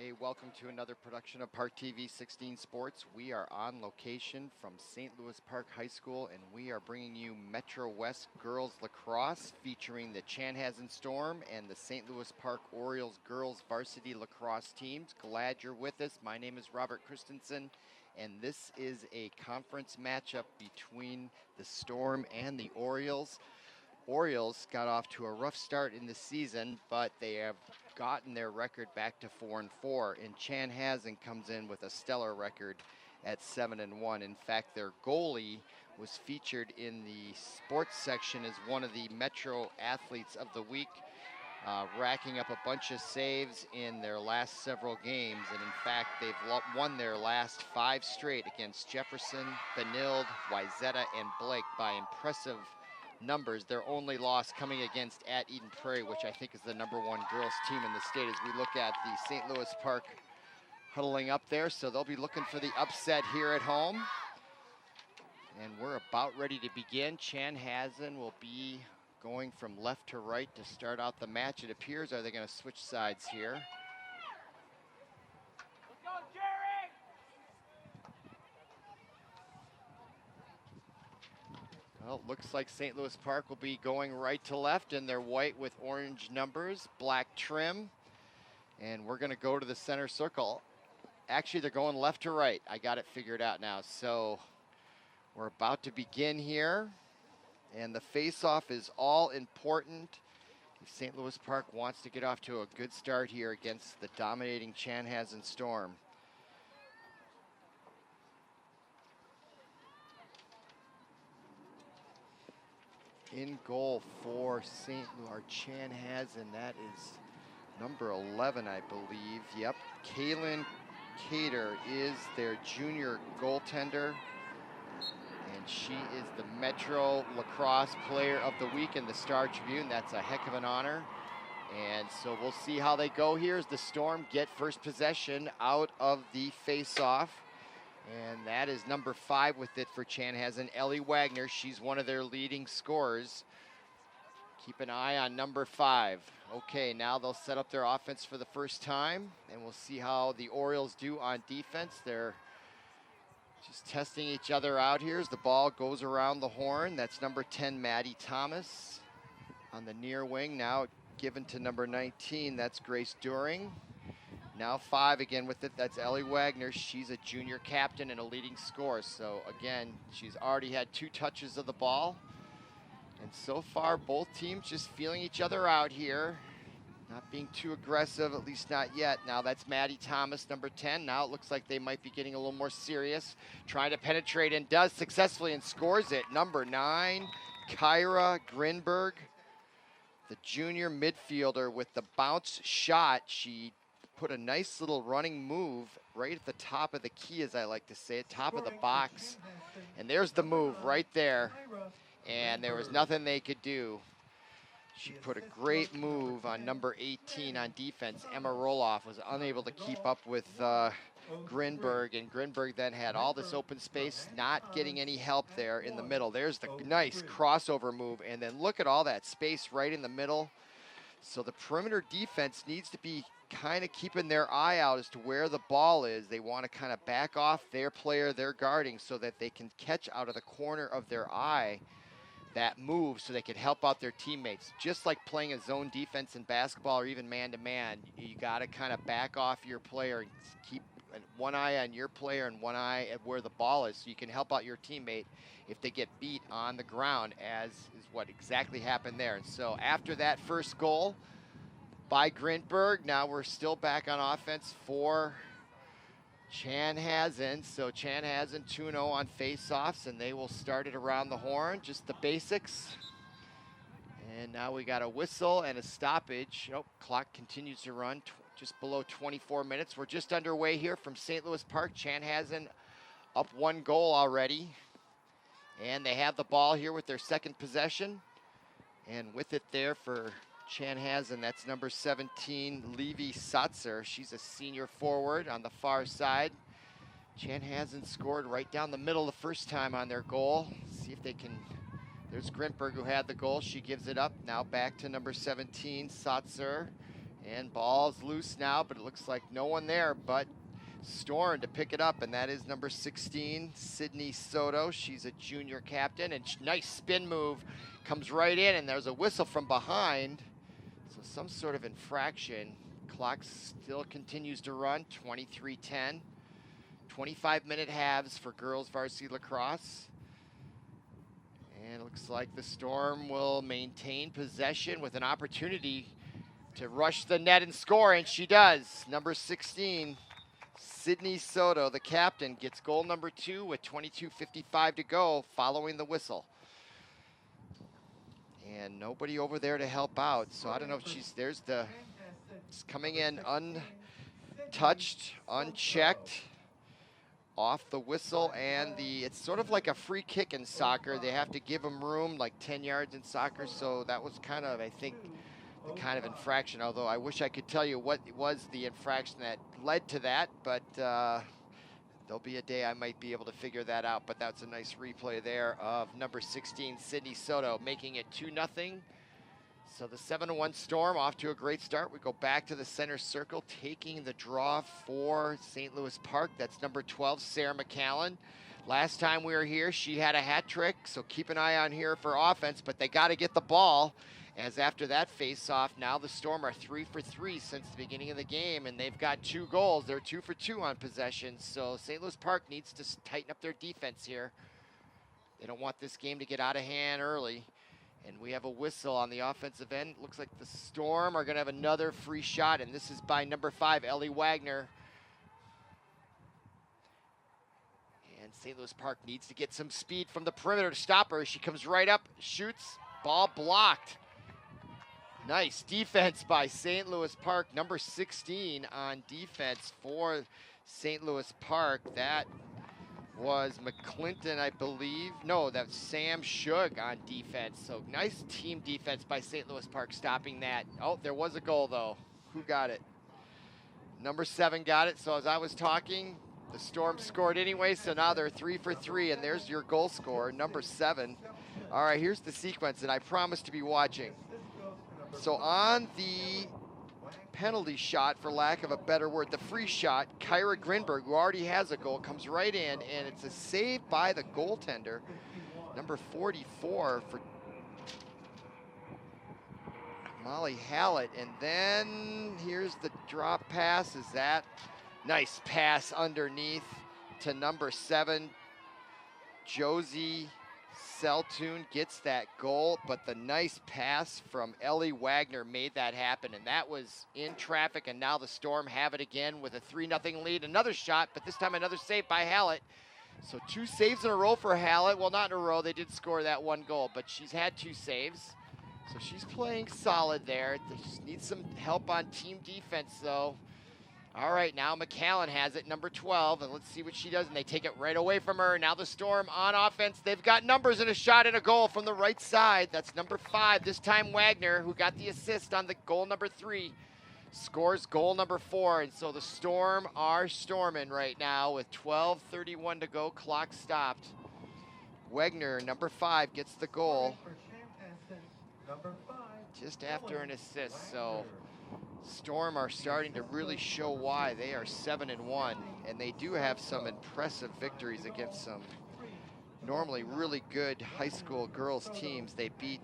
Hey, welcome to another production of ParkTV 16 Sports. We are on location from St. Louis Park High School, and we are bringing you Metro West Girls Lacrosse featuring the Chanhassen Storm and the St. Louis Park Orioles Girls Varsity Lacrosse teams. Glad you're with us. My name is Robert Christensen, and this is a conference matchup between the Storm and the Orioles. Orioles got off to a rough start in the season, but they have gotten their record back to 4-4, and Chanhassen comes in with a stellar record at 7-1. In fact, their goalie was featured in the sports section as one of the Metro Athletes of the Week, racking up a bunch of saves in their last several games. And in fact, they've won their last 5 straight against Jefferson, Benilde, Wayzata, and Blake by impressive numbers. Their only loss coming against at Eden Prairie, which I think is the #1 girls team in the state, as we look at the St. Louis Park huddling up there. So they'll be looking for the upset here at home. And we're about ready to begin. Chanhassen will be going from left to right to start out the match, it appears. Are they going to switch sides here? Well, it looks like St. Louis Park will be going right to left in their white with orange numbers, black trim. And we're going to go to the center circle. Actually, they're going left to right. I got it figured out now. So we're about to begin here. And the face-off is all important if St. Louis Park wants to get off to a good start here against the dominating Chanhassen Storm. In goal for St. Louis, Chanhassen, that is number 11, I believe. Yep, Kaylin Cater is their junior goaltender, and she is the Metro Lacrosse Player of the Week in the Star Tribune. That's a heck of an honor. And so we'll see how they go here as the Storm get first possession out of the face-off. And that is number 5 with it for Chanhassen, Ellie Wagner. She's one of their leading scorers. Keep an eye on number 5. Okay, now they'll set up their offense for the first time, and we'll see how the Orioles do on defense. They're just testing each other out here as the ball goes around the horn. That's number 10, Maddie Thomas. On the near wing, now given to number 19, that's Grace During. Now 5 again with it, that's Ellie Wagner. She's a junior captain and a leading scorer. So again, she's already had 2 touches of the ball. And so far, both teams just feeling each other out here. Not being too aggressive, at least not yet. Now that's Maddie Thomas, number 10. Now it looks like they might be getting a little more serious. Trying to penetrate and does successfully and scores it. Number 9, Kyra Grinberg, the junior midfielder with the bounce shot. She put a nice little running move right at the top of the key, as I like to say, top of the box. And there's the move right there. And there was nothing they could do. She put a great move on number 18 on defense. Emma Roloff was unable to keep up with Grinberg, and Grinberg then had all this open space, not getting any help there in the middle. There's the nice crossover move, and then look at all that space right in the middle. So the perimeter defense needs to be kind of keeping their eye out as to where the ball is. They want to kind of back off their player they're guarding so that they can catch out of the corner of their eye that move so they can help out their teammates. Just like playing a zone defense in basketball or even man-to-man, you got to kind of back off your player and keep one eye on your player and one eye at where the ball is so you can help out your teammate if they get beat on the ground, as is what exactly happened there. And so after that first goal by Grinberg, now we're still back on offense for Chanhassen. So Chanhassen 2-0 on face-offs, and they will start it around the horn, just the basics. And now we got a whistle and a stoppage. Oh, clock continues to run, just below 24 minutes. We're just underway here from St. Louis Park. Chanhassen up 1 goal already. And they have the ball here with their second possession. And with it there for Chanhassen, that's number 17, Levi Satzer. She's a senior forward on the far side. Chanhassen scored right down the middle the first time on their goal. See if they can. There's Grinberg who had the goal. She gives it up. Now back to number 17, Satzer. And ball's loose now, but it looks like no one there but Storm to pick it up, and that is number 16, Sydney Soto. She's a junior captain, and nice spin move. Comes right in, and there's a whistle from behind. So some sort of infraction. Clock still continues to run, 23:10. 25-minute halves for girls varsity lacrosse. And it looks like the Storm will maintain possession with an opportunity to rush the net and score, and she does. Number 16, Sydney Soto, the captain, gets goal number 2 with 22:55 to go following the whistle. And nobody over there to help out, so I don't know if she's coming in untouched, unchecked, off the whistle, and it's sort of like a free kick in soccer. They have to give them room, like 10 yards in soccer, so that was kind of, I think, the kind of infraction, although I wish I could tell you what was the infraction that led to that, but there'll be a day I might be able to figure that out. But that's a nice replay there of number 16, Sydney Soto, making it 2-0. So the 7-1 Storm off to a great start. We go back to the center circle, taking the draw for St. Louis Park. That's number 12, Sarah McCallan. Last time we were here, she had a hat trick, so keep an eye on here for offense, but they got to get the ball. As after that face-off, now the Storm are 3 for 3 since the beginning of the game, and they've got 2 goals. They're 2 for 2 on possession, so St. Louis Park needs to tighten up their defense here. They don't want this game to get out of hand early. And we have a whistle on the offensive end. Looks like the Storm are going to have another free shot, and this is by number 5, Ellie Wagner. And St. Louis Park needs to get some speed from the perimeter to stop her. She comes right up, shoots, ball blocked. Nice defense by St. Louis Park. Number 16 on defense for St. Louis Park. That was McClinton, I believe. No, that's Sam Shug on defense. So nice team defense by St. Louis Park stopping that. Oh, there was a goal, though. Who got it? Number 7 got it. So as I was talking, the Storm scored anyway, so now they're 3 for 3, and there's your goal scorer, number 7. All right, here's the sequence, and I promise to be watching. So on the penalty shot, for lack of a better word, the free shot, Kyra Grinberg, who already has a goal, comes right in, and it's a save by the goaltender, number 44 for Molly Hallett. And then here's the drop pass. Is that nice pass underneath to number 7, Josie Seltoon gets that goal, but the nice pass from Ellie Wagner made that happen, and that was in traffic, and now the Storm have it again with a 3-0 lead. Another shot, but this time another save by Hallett. So 2 saves in a row for Hallett. Well, not in a row. They did score that 1 goal, but she's had 2 saves. So she's playing solid there. They just need some help on team defense, though. All right, now McCallan has it, number 12, and let's see what she does, and they take it right away from her. Now the Storm on offense. They've got numbers and a shot and a goal from the right side. That's number 5, this time Wagner, who got the assist on the goal number 3, scores goal number 4, and so the Storm are storming right now with 12:31 to go, clock stopped. Wagner, number 5, gets the goal just after an assist, so Storm are starting to really show why they are 7-1, and they do have some impressive victories against some normally really good high school girls teams. They beat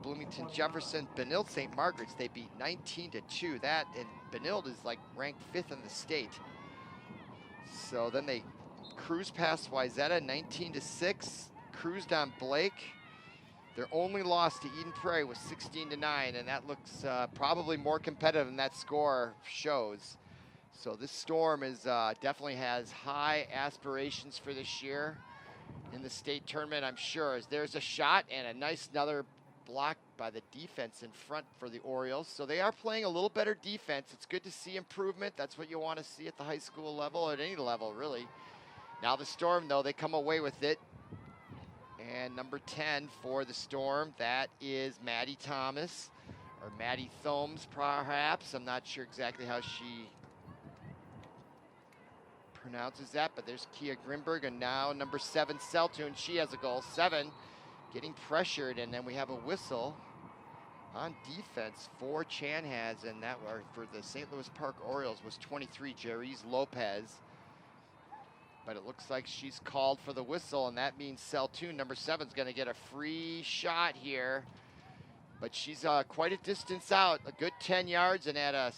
Bloomington Jefferson, Benilde St. Margaret's. They beat 19-2. That, and Benilde is like ranked 5th in the state. So then they cruised past Wayzata 19-6, cruised on Blake. Their only loss to Eden Prairie was 16-9, and that looks probably more competitive than that score shows. So this Storm is definitely has high aspirations for this year in the state tournament, I'm sure. As there's a shot and a nice another block by the defense in front for the Orioles. So they are playing a little better defense. It's good to see improvement. That's what you want to see at the high school level, or at any level, really. Now the Storm, though, they come away with it. And number 10 for the Storm, that is Maddie Thomas, or Maddie Thomes, perhaps. I'm not sure exactly how she pronounces that, but there's Kia Grimberg, and now number 7, Seltoon. She has a goal. 7 getting pressured, and then we have a whistle. On defense for Chanhassen, that were for the St. Louis Park Orioles, was 23, Jerry's Lopez. But it looks like she's called for the whistle, and that means Seltoon, number 7, is going to get a free shot here. But she's quite a distance out, a good 10 yards, and at a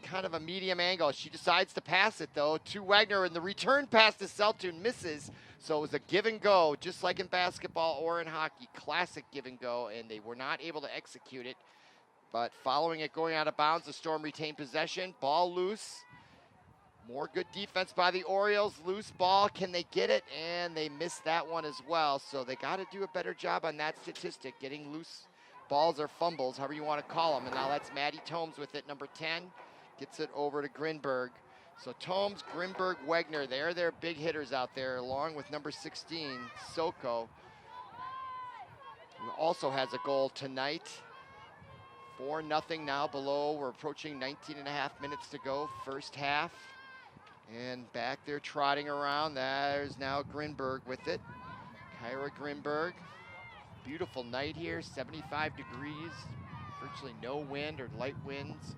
kind of a medium angle. She decides to pass it, though, to Wagner, and the return pass to Seltoon misses. So it was a give and go, just like in basketball or in hockey, classic give and go, and they were not able to execute it. But following it going out of bounds, the Storm retained possession, ball loose. More good defense by the Orioles. Loose ball, can they get it? And they missed that one as well. So they got to do a better job on that statistic, getting loose balls or fumbles, however you want to call them. And now that's Maddie Tomes with it, number 10. Gets it over to Grinberg. So Tomes, Grinberg, Wegner, they're their big hitters out there, along with number 16, Soko, who also has a goal tonight. 4-0 now below. We're approaching 19 and a half minutes to go, first half. And back there trotting around, there's now Grinberg with it. Kyra Grinberg. Beautiful night here, 75 degrees, virtually no wind or light winds.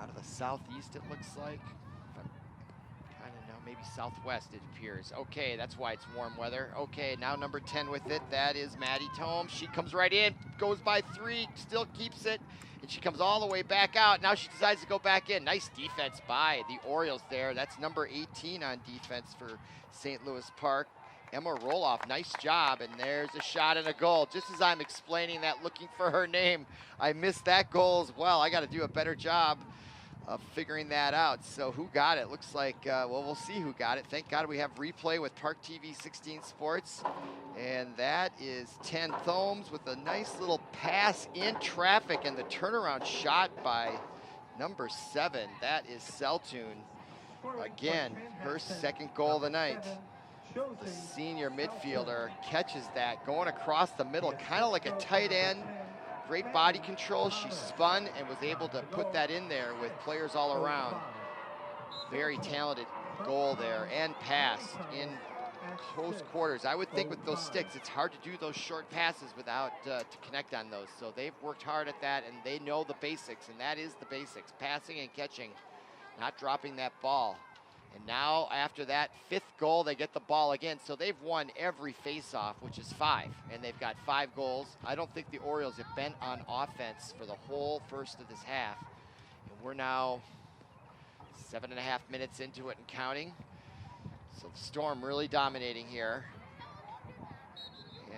Out of the southeast, it looks like. I don't know, maybe southwest it appears. Okay, that's why it's warm weather. Okay, now number 10 with it, that is Maddie Tomes. She comes right in, goes by 3, still keeps it. And she comes all the way back out. Now she decides to go back in. Nice defense by the Orioles there. That's number 18 on defense for St. Louis Park. Emma Roloff, nice job. And there's a shot and a goal. Just as I'm explaining that, looking for her name, I missed that goal as well. I got to do a better job of figuring that out. So who got it? Looks like, well, we'll see who got it. Thank God we have replay with ParkTV 16 Sports. And that is 10 Thomes with a nice little pass in traffic, and the turnaround shot by number 7. That is Seltoon. Again, her second goal of the night. The senior midfielder catches that, going across the middle, kind of like a tight end. Great body control. She spun and was able to put that in there with players all around. Very talented goal there, and pass in close quarters. I would think with those sticks, it's hard to do those short passes without to connect on those. So they've worked hard at that, and they know the basics, and that is the basics: passing and catching, not dropping that ball. And now after that 5th goal, they get the ball again. So they've won every face-off, which is 5, and they've got 5 goals. I don't think the Orioles have been on offense for the whole first of this half. And we're now 7.5 minutes into it and counting. So the Storm really dominating here.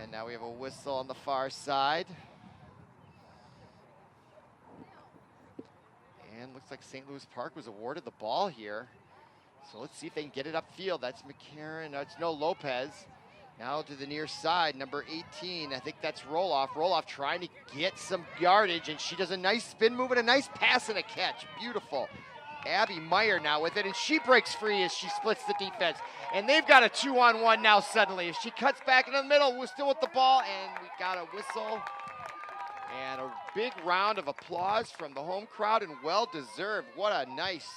And now we have a whistle on the far side. And looks like St. Louis Park was awarded the ball here. So let's see if they can get it upfield. That's McCarron. That's no Lopez. Now to the near side, number 18. I think that's Roloff. Roloff trying to get some yardage, and she does a nice spin move and a nice pass and a catch. Beautiful. Abby Meyer now with it, and she breaks free as she splits the defense. And they've got a 2-on-1 now suddenly. As she cuts back into the middle, we're still with the ball, and we got a whistle. And a big round of applause from the home crowd, and well-deserved. What a nice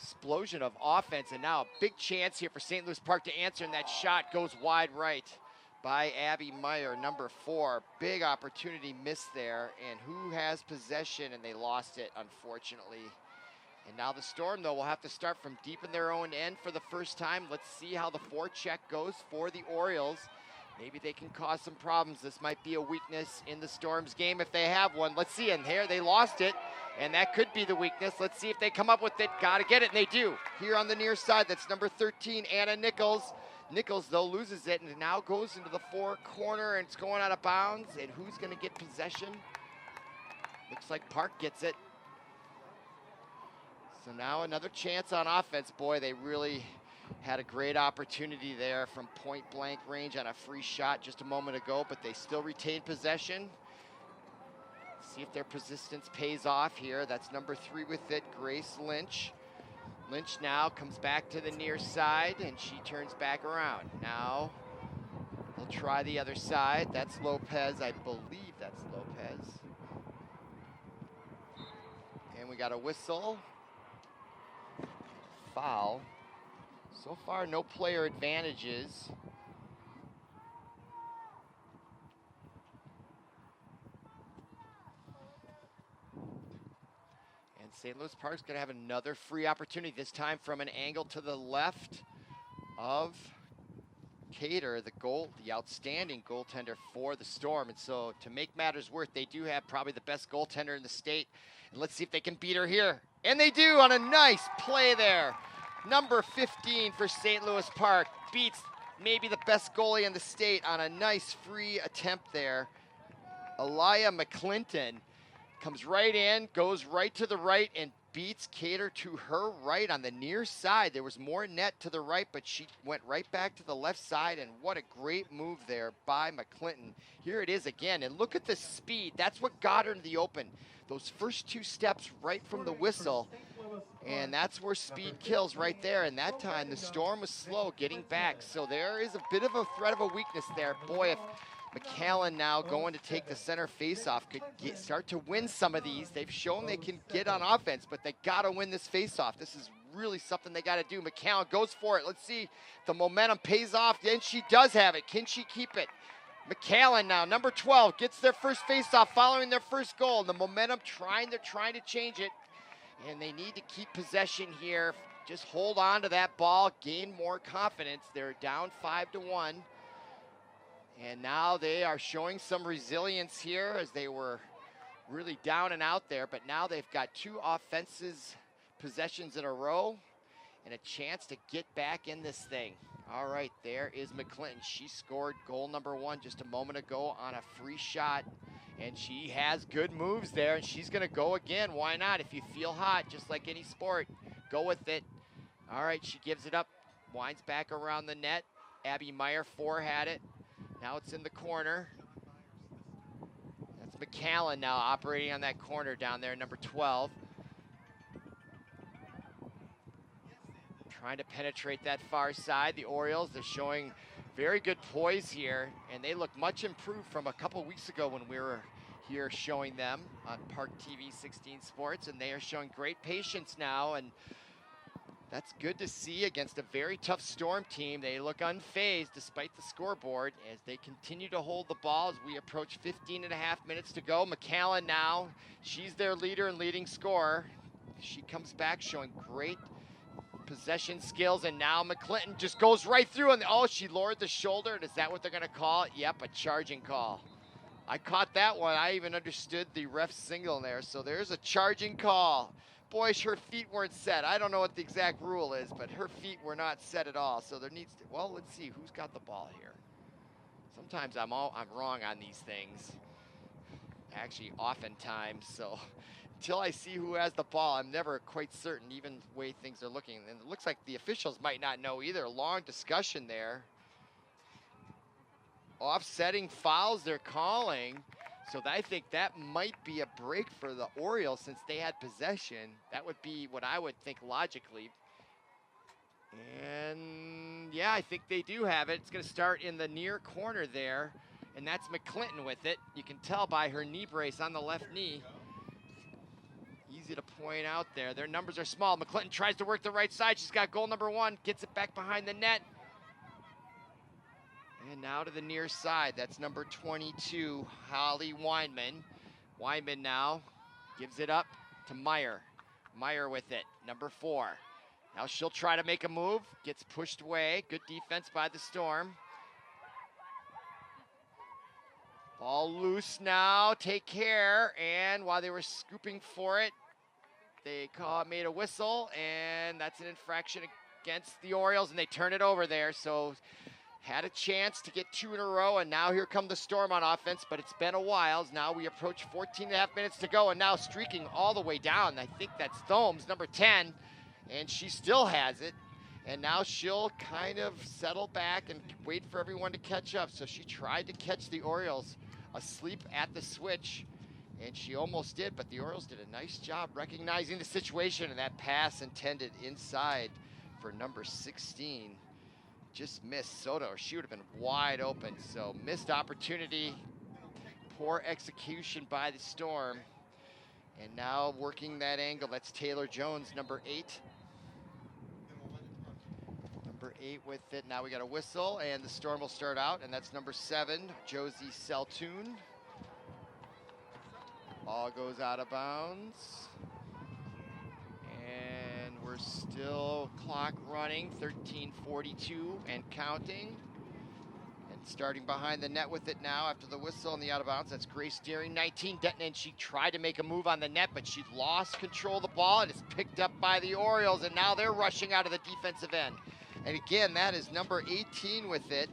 explosion of offense, and now a big chance here for St. Louis Park to answer, and that shot goes wide right by Abby Meyer, number 4. Big opportunity missed there, and who has possession, and they lost it, unfortunately. And now the Storm, though, will have to start from deep in their own end for the first time. Let's see how the forecheck goes for the Orioles. Maybe they can cause some problems. This might be a weakness in the Storm's game if they have one. Let's see, and here they lost it, and that could be the weakness. Let's see if they come up with it. Gotta get it, and they do. Here on the near side, that's number 13, Anna Nichols. Nichols, though, loses it, and now goes into the 4 corner, and it's going out of bounds. And who's gonna get possession? Looks like Park gets it. So now another chance on offense. Boy, they really had a great opportunity there from point blank range on a free shot just a moment ago, but they still retain possession. See if their persistence pays off here. That's number 3 with it, Grace Lynch. Lynch now comes back to the near side, and she turns back around. Now they'll try the other side. That's Lopez, I believe that's Lopez. And we got a whistle. Foul. So far, no player advantages. St. Louis Park's going to have another free opportunity, this time from an angle to the left of Cater, the outstanding goaltender for the Storm. And so to make matters worse, they do have probably the best goaltender in the state. And let's see if they can beat her here. And they do on a nice play there. Number 15 for St. Louis Park beats maybe the best goalie in the state on a nice free attempt there. Elia McClinton comes right in, goes right to the right, and beats Cater to her right on the near side. There was more net to the right, but she went right back to the left side, and what a great move there by McClinton. Here it is again, and look at the speed. That's what got her into the open. Those first 2 steps right from the whistle, and that's where speed kills right there. And that time the Storm was slow getting back, so there is a bit of a threat of a weakness there. Boy, if McAllen now going to take the center faceoff could start to win some of these. They've shown they can get on offense, but they got to win this faceoff. This is really something they got to do. McAllen goes for it. Let's see if the momentum pays off. Then she does have it. Can she keep it? McAllen now, number 12, gets their first faceoff following their first goal. The momentum they're trying to change it, and they need to keep possession here. Just hold on to that ball, gain more confidence. They're down 5-1. And now they are showing some resilience here, as they were really down and out there. But now they've got 2 offensive possessions in a row and a chance to get back in this thing. All right, there is McClinton. She scored goal number 1 just a moment ago on a free shot. And she has good moves there, and she's going to go again. Why not? If you feel hot, just like any sport, go with it. All right, she gives it up, winds back around the net. Abby Meyer had it. Now it's in the corner. That's McAllen now operating on that corner down there, number 12. Trying to penetrate that far side. The Orioles, they're showing very good poise here, and they look much improved from a couple weeks ago when we were here showing them on ParkTV 16 Sports, and they are showing great patience now, and that's good to see against a very tough Storm team. They look unfazed despite the scoreboard as they continue to hold the ball as we approach 15 and a half minutes to go. McAllen now, she's their leader and leading scorer. She comes back showing great possession skills, and now McClinton just goes right through, and oh, she lowered the shoulder. And is that what they're going to call it? Yep, a charging call. I caught that one. I even understood the ref signal there, so there's a charging call. Boy, her feet weren't set. I don't know what the exact rule is, but her feet were not set at all. So there needs to, well, let's see who's got the ball here. Sometimes I'm wrong on these things. Actually, oftentimes. So until I see who has the ball, I'm never quite certain, even the way things are looking. And it looks like the officials might not know either. Long discussion there. Offsetting fouls they're calling. So I think that might be a break for the Orioles since they had possession. That would be what I would think logically. And yeah, I think they do have it. It's going to start in the near corner there, and that's McClinton with it. You can tell by her knee brace on the left knee. Easy to point out there. Their numbers are small. McClinton tries to work the right side. She's got goal number 1, gets it back behind the net. And now to the near side, that's number 22, Holly Weinman. Weinman now gives it up to Meyer. Meyer with it, number 4. Now she'll try to make a move, gets pushed away. Good defense by the Storm. Ball loose now, take care. And while they were scooping for it, they made a whistle, and that's an infraction against the Orioles, and they turn it over there. So had a chance to get 2 in a row, and now here come the Storm on offense, but it's been a while. Now we approach 14 and a half minutes to go, and now streaking all the way down. I think that's Thomes, number 10, and she still has it. And now she'll kind of settle back and wait for everyone to catch up. So she tried to catch the Orioles asleep at the switch, and she almost did, but the Orioles did a nice job recognizing the situation, and that pass intended inside for number 16. Just missed Soto. She would have been wide open. So missed opportunity, poor execution by the Storm. And now working that angle, that's Taylor Jones, number 8. Number 8 with it. Now we got a whistle, and the Storm will start out, and that's number 7, Josie Seltoon. Ball goes out of bounds. Still clock running, 13:42 and counting. And starting behind the net with it now after the whistle and the out of bounds. That's Grace Deering, 19. Denton, she tried to make a move on the net, but she lost control of the ball. It is picked up by the Orioles, and now they're rushing out of the defensive end. And again, that is number 18 with it.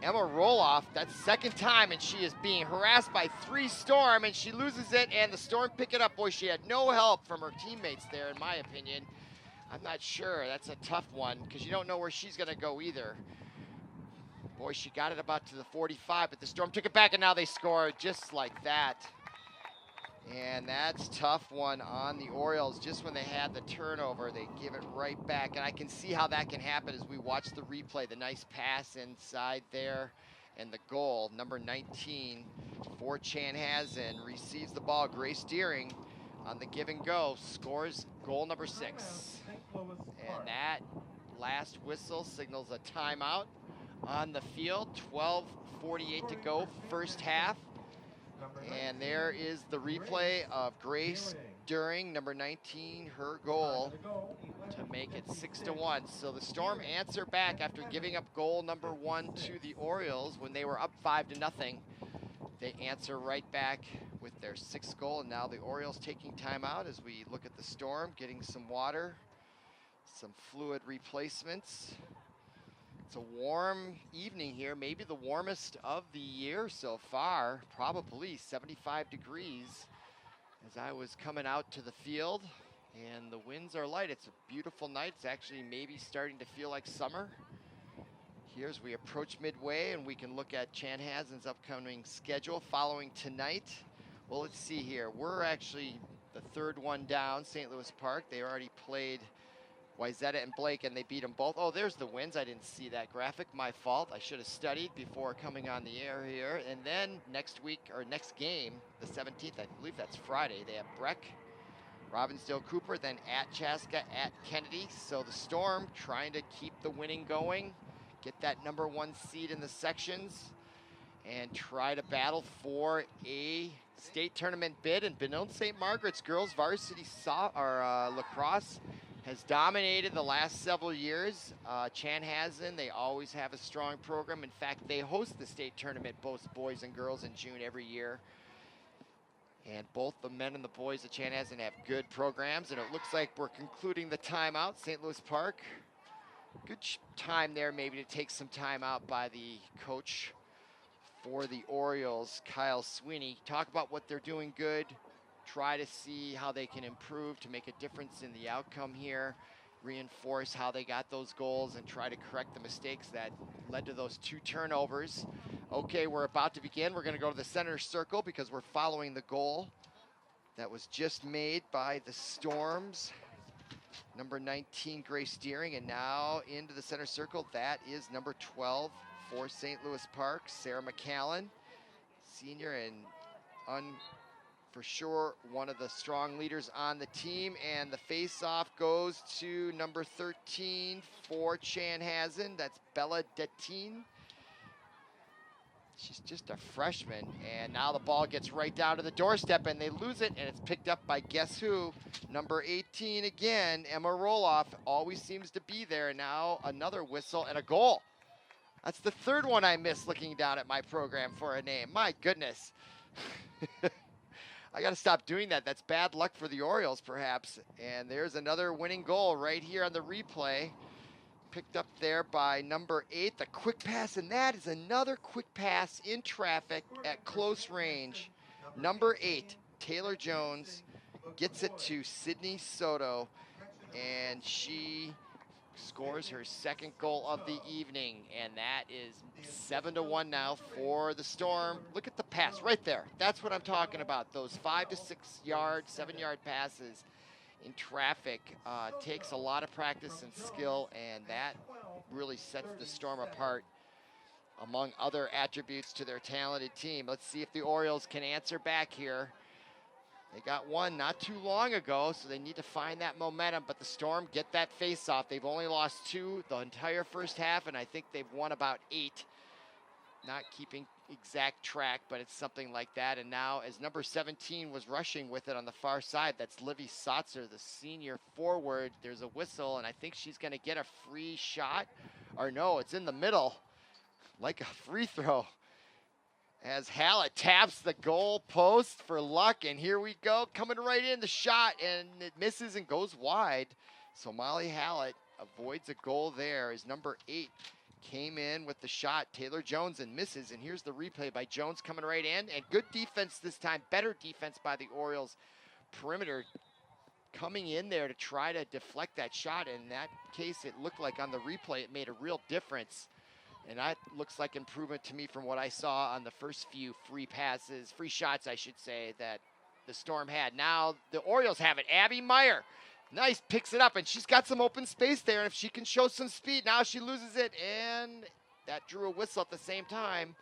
Emma Roloff, that's second time, and she is being harassed by 3 Storm, and she loses it, and the Storm pick it up. Boy, she had no help from her teammates there, in my opinion. I'm not sure. That's a tough one, because you don't know where she's going to go either. Boy, she got it about to the 45, but the Storm took it back, and now they score just like that. And that's a tough one on the Orioles. Just when they had the turnover, they give it right back. And I can see how that can happen as we watch the replay. The nice pass inside there, and the goal. Number 19 for Chanhassen receives the ball. Grace Deering on the give and go scores goal number 6. And that last whistle signals a timeout on the field. 12:48 to go, first half. And there is the replay of Grace Deering, number 19, her goal to make it 6-1. So the Storm answer back after giving up goal number 1 to the Orioles when they were up 5-0. They answer right back with their 6th goal, and now the Orioles taking timeout as we look at the Storm, getting some water, some fluid replacements. It's a warm evening here, maybe the warmest of the year so far, probably 75 degrees as I was coming out to the field, and the winds are light. It's a beautiful night. It's actually maybe starting to feel like summer. Here as we approach midway, and we can look at Chanhassen's upcoming schedule following tonight. Well, let's see here. We're actually the 3rd one down, St. Louis Park. They already played Wayzata and Blake, and they beat them both. Oh, there's the wins. I didn't see that graphic. My fault. I should have studied before coming on the air here. And then next week, or next game, the 17th, I believe that's Friday, they have Breck, Robbinsdale Cooper, then at Chaska, at Kennedy. So the Storm trying to keep the winning going, get that number 1 seed in the sections, and try to battle for a state tournament bid. And Benilde St. Margaret's girls varsity lacrosse has dominated the last several years. Chanhassen, they always have a strong program. In fact, they host the state tournament, both boys and girls, in June every year. And both the men and the boys at Chanhassen have good programs, and it looks like we're concluding the timeout. St. Louis Park, good time there maybe to take some time out by the coach for the Orioles, Kyle Sweeney. Talk about what they're doing good, try to see how they can improve to make a difference in the outcome here, reinforce how they got those goals, and try to correct the mistakes that led to those 2 turnovers. Okay, we're about to begin. We're going to go to the center circle because we're following the goal that was just made by the Storms. Number 19, Grace Deering, and now into the center circle. That is number 12 for St. Louis Park, Sarah McCallan, senior, and for sure one of the strong leaders on the team. And the face-off goes to number 13 for Chanhassen. That's Bella Dettine. She's just a freshman, and now the ball gets right down to the doorstep, and they lose it, and it's picked up by guess who? Number 18 again, Emma Roloff, always seems to be there. And now another whistle and a goal. That's the 3rd one I missed looking down at my program for a name. My goodness. I got to stop doing that. That's bad luck for the Orioles, perhaps. And there's another winning goal right here on the replay. Picked up there by number 8, the quick pass, and that is another quick pass in traffic at close range. Number 8, Taylor Jones, gets it to Sydney Soto, and she scores her 2nd goal of the evening, and that is 7-1 now for the Storm. Look at the pass right there. That's what I'm talking about. Those 5 to 6 yard, 7 yard passes in traffic takes a lot of practice and skill, and that really sets the Storm apart among other attributes to their talented team. Let's see if the Orioles can answer back here. They got one not too long ago, so they need to find that momentum, but the Storm get that face-off. They've only lost 2 the entire first half, and I think they've won about 8. not keeping exact track, but it's something like that. And now as number 17 was rushing with it on the far side, that's Livy Sotzer, the senior forward. There's a whistle, and I think she's going to get a free shot. Or no, it's in the middle, like a free throw. As Hallett taps the goal post for luck, and here we go, coming right in the shot, and it misses and goes wide. So Molly Hallett avoids a goal there as number 8 came in with the shot. Taylor Jones and misses, and here's the replay by Jones coming right in, and good defense this time, better defense by the Orioles. Perimeter coming in there to try to deflect that shot. In that case, it looked like on the replay it made a real difference. And that looks like improvement to me from what I saw on the first few free shots, I should say, that the Storm had. Now the Orioles have it. Abby Meyer, nice, picks it up, and she's got some open space there. And if she can show some speed, now she loses it, and that drew a whistle at the same time.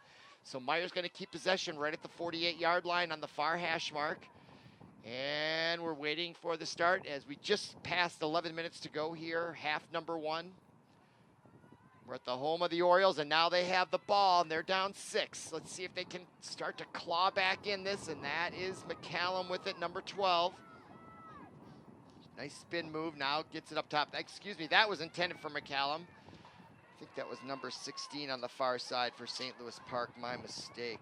So Meyer's going to keep possession right at the 48-yard line on the far hash mark. And we're waiting for the start as we just passed 11 minutes to go here, half number 1. We're at the home of the Orioles, and now they have the ball, and they're down 6. Let's see if they can start to claw back in this, and that is McCallum with it, number 12. Nice spin move, now gets it up top. Excuse me, that was intended for McCallum. I think that was number 16 on the far side for St. Louis Park, my mistake.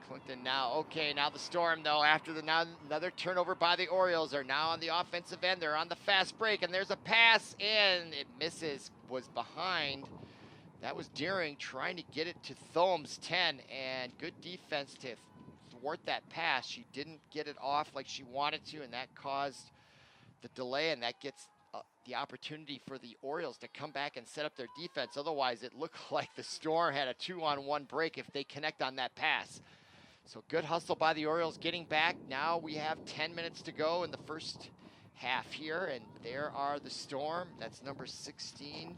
Clinton now, okay, now the Storm, though, after another turnover by the Orioles, are now on the offensive end. They're on the fast break, and there's a pass, and it misses, was behind. That was Deering trying to get it to Thomes, 10, and good defense to thwart that pass. She didn't get it off like she wanted to, and that caused the delay, and that gets the opportunity for the Orioles to come back and set up their defense. Otherwise, it looked like the Storm had a 2-on-1 break if they connect on that pass. So good hustle by the Orioles getting back. Now we have 10 minutes to go in the first half here, and there are the Storm. That's number 16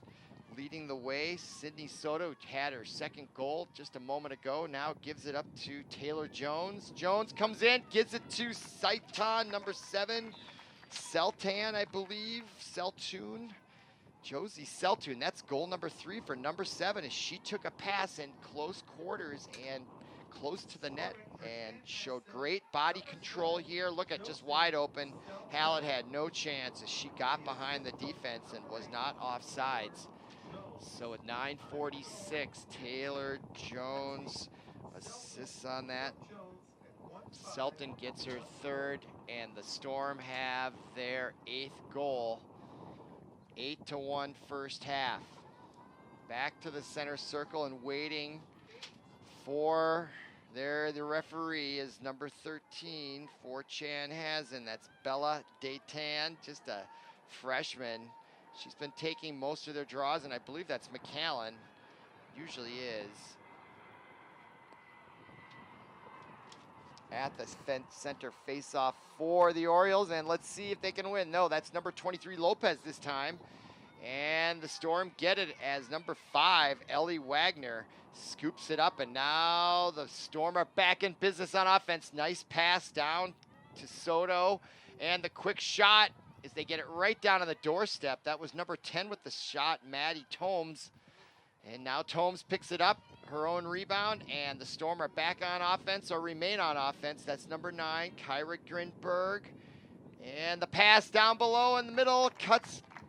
leading the way. Sydney Soto had her second goal just a moment ago. Now gives it up to Taylor Jones. Jones comes in, gives it to Saitan, number 7. Seltan, I believe. Seltoon. Josie Seltoon. That's goal number 3 for number 7 as she took a pass in close quarters and close to the net and showed great body control here. Look at just wide open. Hallett had no chance as she got behind the defense and was not offsides. So at 9:46, Taylor Jones assists on that. Selton gets her 3rd, and the Storm have their 8th goal. 8-1 first half. Back to the center circle and waiting for the referee is number 13 for Chanhassen. That's Bella Daytan, just a freshman. She's been taking most of their draws, and I believe that's McCallan. Usually is. At the center face-off for the Orioles, and let's see if they can win. No, that's number 23 Lopez this time. And the Storm get it as number 5, Ellie Wagner, scoops it up, and now the Storm are back in business on offense. Nice pass down to Soto, and the quick shot as they get it right down on the doorstep. That was number 10 with the shot, Maddie Tomes. And now Tomes picks it up, her own rebound, and the Storm are back on offense, or remain on offense. That's number 9, Kyra Grinberg. And the pass down below in the middle,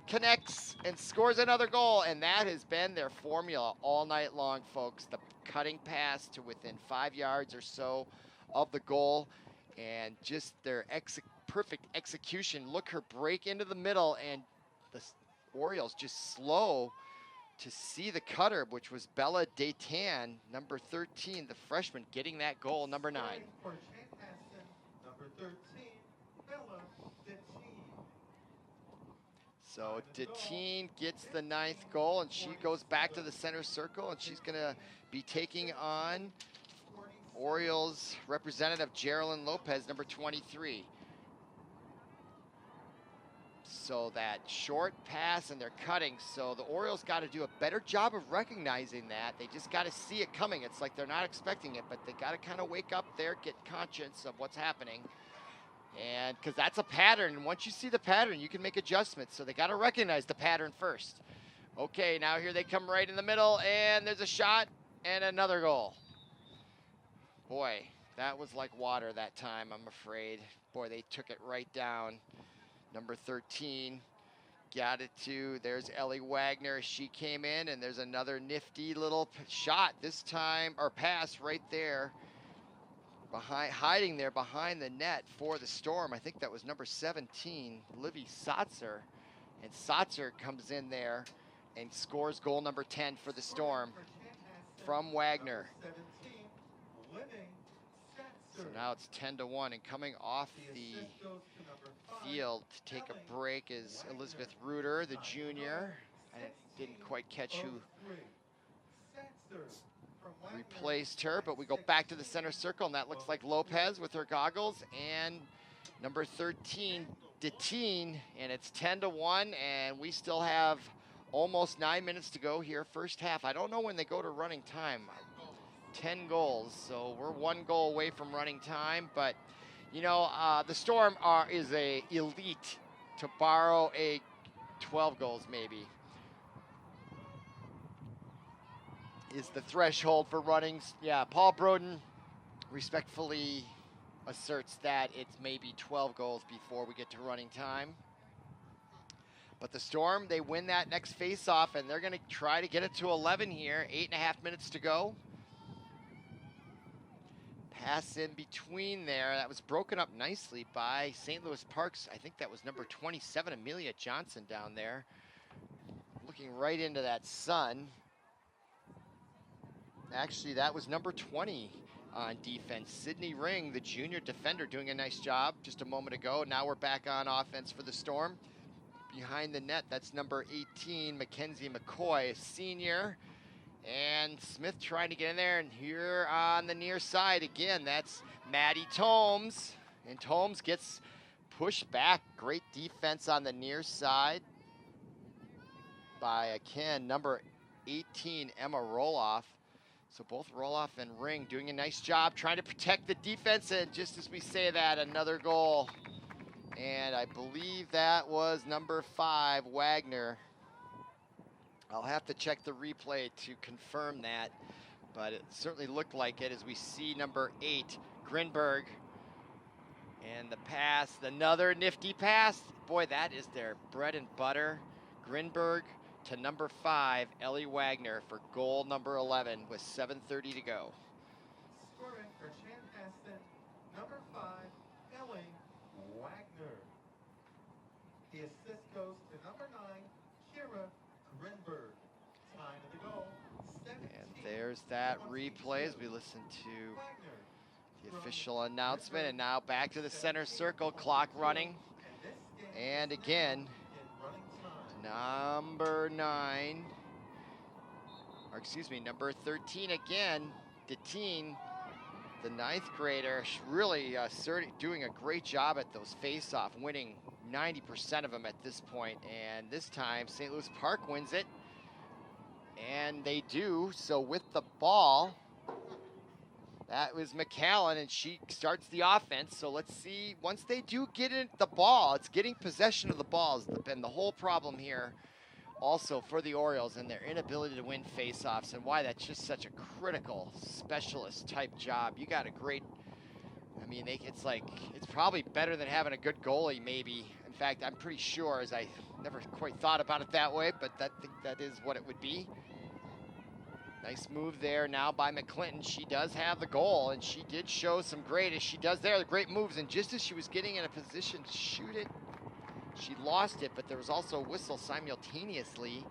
connects, and scores another goal. And that has been their formula all night long, folks. The cutting pass to within 5 yards or so of the goal, and just their perfect execution. Look, her break into the middle, and the Orioles just slow to see the cutter, which was Bella Daytan, number 13, the freshman, getting that goal, number 9. For Chanhassen, number 13, Bella Daytan. So Daytan gets the 9th goal, and she goes back to the center circle, and she's going to be taking on Orioles representative Geraldine Lopez, number 23. So that short pass, and they're cutting. So the Orioles got to do a better job of recognizing that. They just got to see it coming. It's like they're not expecting it, but they got to kind of wake up there, get conscious of what's happening. And because that's a pattern, and once you see the pattern, you can make adjustments. So they got to recognize the pattern first. Okay, now here they come right in the middle, and there's a shot, and another goal. Boy, that was like water that time, I'm afraid. Boy, they took it right down. Number 13 got it to, there's Ellie Wagner. She came in, and there's another nifty little shot this time, or pass right there, hiding there behind the net for the Storm. I think that was number 17, Livy Satzer. And Satzer comes in there and scores goal number 10 for the Storm from Wagner. So now it's 10-1, and coming off the field to take a break is Elizabeth Reuter, the junior. I didn't quite catch who replaced her, but we go back to the center circle, and that looks like Lopez with her goggles, and number 13, Deteen, and it's 10-1, and we still have almost 9 minutes to go here, first half. I don't know when they go to running time. 10 goals, so we're 1 goal away from running time, but you know, the Storm is a elite, to borrow a 12 goals maybe, is the threshold for running. Yeah, Paul Broden respectfully asserts that it's maybe 12 goals before we get to running time. But the Storm, they win that next face-off, and they're going to try to get it to 11 here. 8.5 minutes to go. Pass in between there. That was broken up nicely by St. Louis Park's. I think that was number 27, Amelia Johnson down there. Looking right into that sun. Actually, that was number 20 on defense. Sydney Ring, the junior defender, doing a nice job just a moment ago. Now we're back on offense for the Storm. Behind the net, that's number 18, Mackenzie McCoy, a senior. And Smith trying to get in there, and here on the near side again, that's Maddie Tomes. And Tomes gets pushed back. Great defense on the near side by number 18, Emma Roloff. So both Roloff and Ring doing a nice job trying to protect the defense, and just as we say that, another goal. And I believe that was number 5, Wagner. I'll have to check the replay to confirm that, but it certainly looked like it as we see number 8, Grinberg. And the pass, another nifty pass. Boy, that is their bread and butter. Grinberg to number 5, Ellie Wagner, for goal number 11 with 7:30 to go. Scoring for Chanhassen, number 5, Ellie Wagner. The assist goes to number 9, Kira Grinberg. Time of the goal, 17. And there's that replay as we listen to the official announcement. And now back to the center circle, clock running. And again, number 9, or excuse me, number 13 again, Deteen, the 9th grader, really doing a great job at those face-off, winning 90% of them at this point. And this time, St. Louis Park wins it, and they do. So with the ball, that was McAllen, and she starts the offense. So let's see, once they do get in the ball, it's getting possession of the ball has been the whole problem here also for the Orioles, and their inability to win faceoffs, and why that's just such a critical specialist type job. You got a great, I mean, it's probably better than having a good goalie maybe. In fact, I'm pretty sure, as I never quite thought about it that way, but I think that is what it would be. Nice move there now by McClinton. She does have the goal, and she did show some great, as she does there, the great moves. And just as she was getting in a position to shoot it, she lost it, but there was also a whistle simultaneously.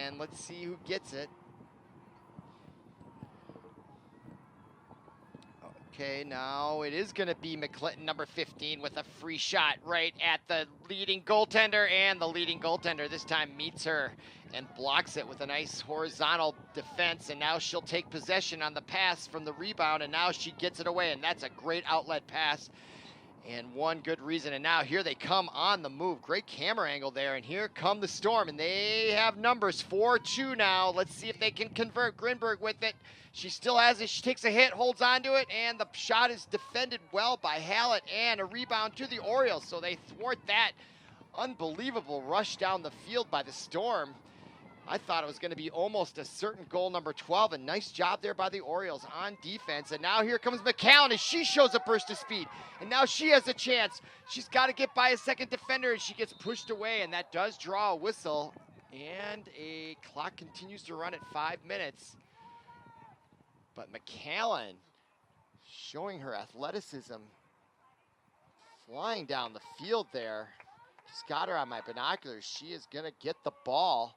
And let's see who gets it. Okay, now it is going to be McClinton, number 15, with a free shot right at the leading goaltender, and the leading goaltender this time meets her and blocks it with a nice horizontal defense, and now she'll take possession on the pass from the rebound, and now she gets it away, and that's a great outlet pass, and one good reason. And now here they come on the move. Great camera angle there, and here come the Storm, and they have numbers 4-2 now. Let's see if they can convert. Grinberg with it. She still has it. She takes a hit, holds on to it, and the shot is defended well by Hallett, and a rebound to the Orioles. So they thwart that unbelievable rush down the field by the Storm. I thought it was going to be almost a certain goal, number 12, and nice job there by the Orioles on defense. And now here comes McAllen as she shows a burst of speed. And now she has a chance. She's got to get by a second defender, and she gets pushed away, and that does draw a whistle. And a clock continues to run at 5 minutes. But McAllen showing her athleticism, flying down the field there. Just got her on my binoculars. She is going to get the ball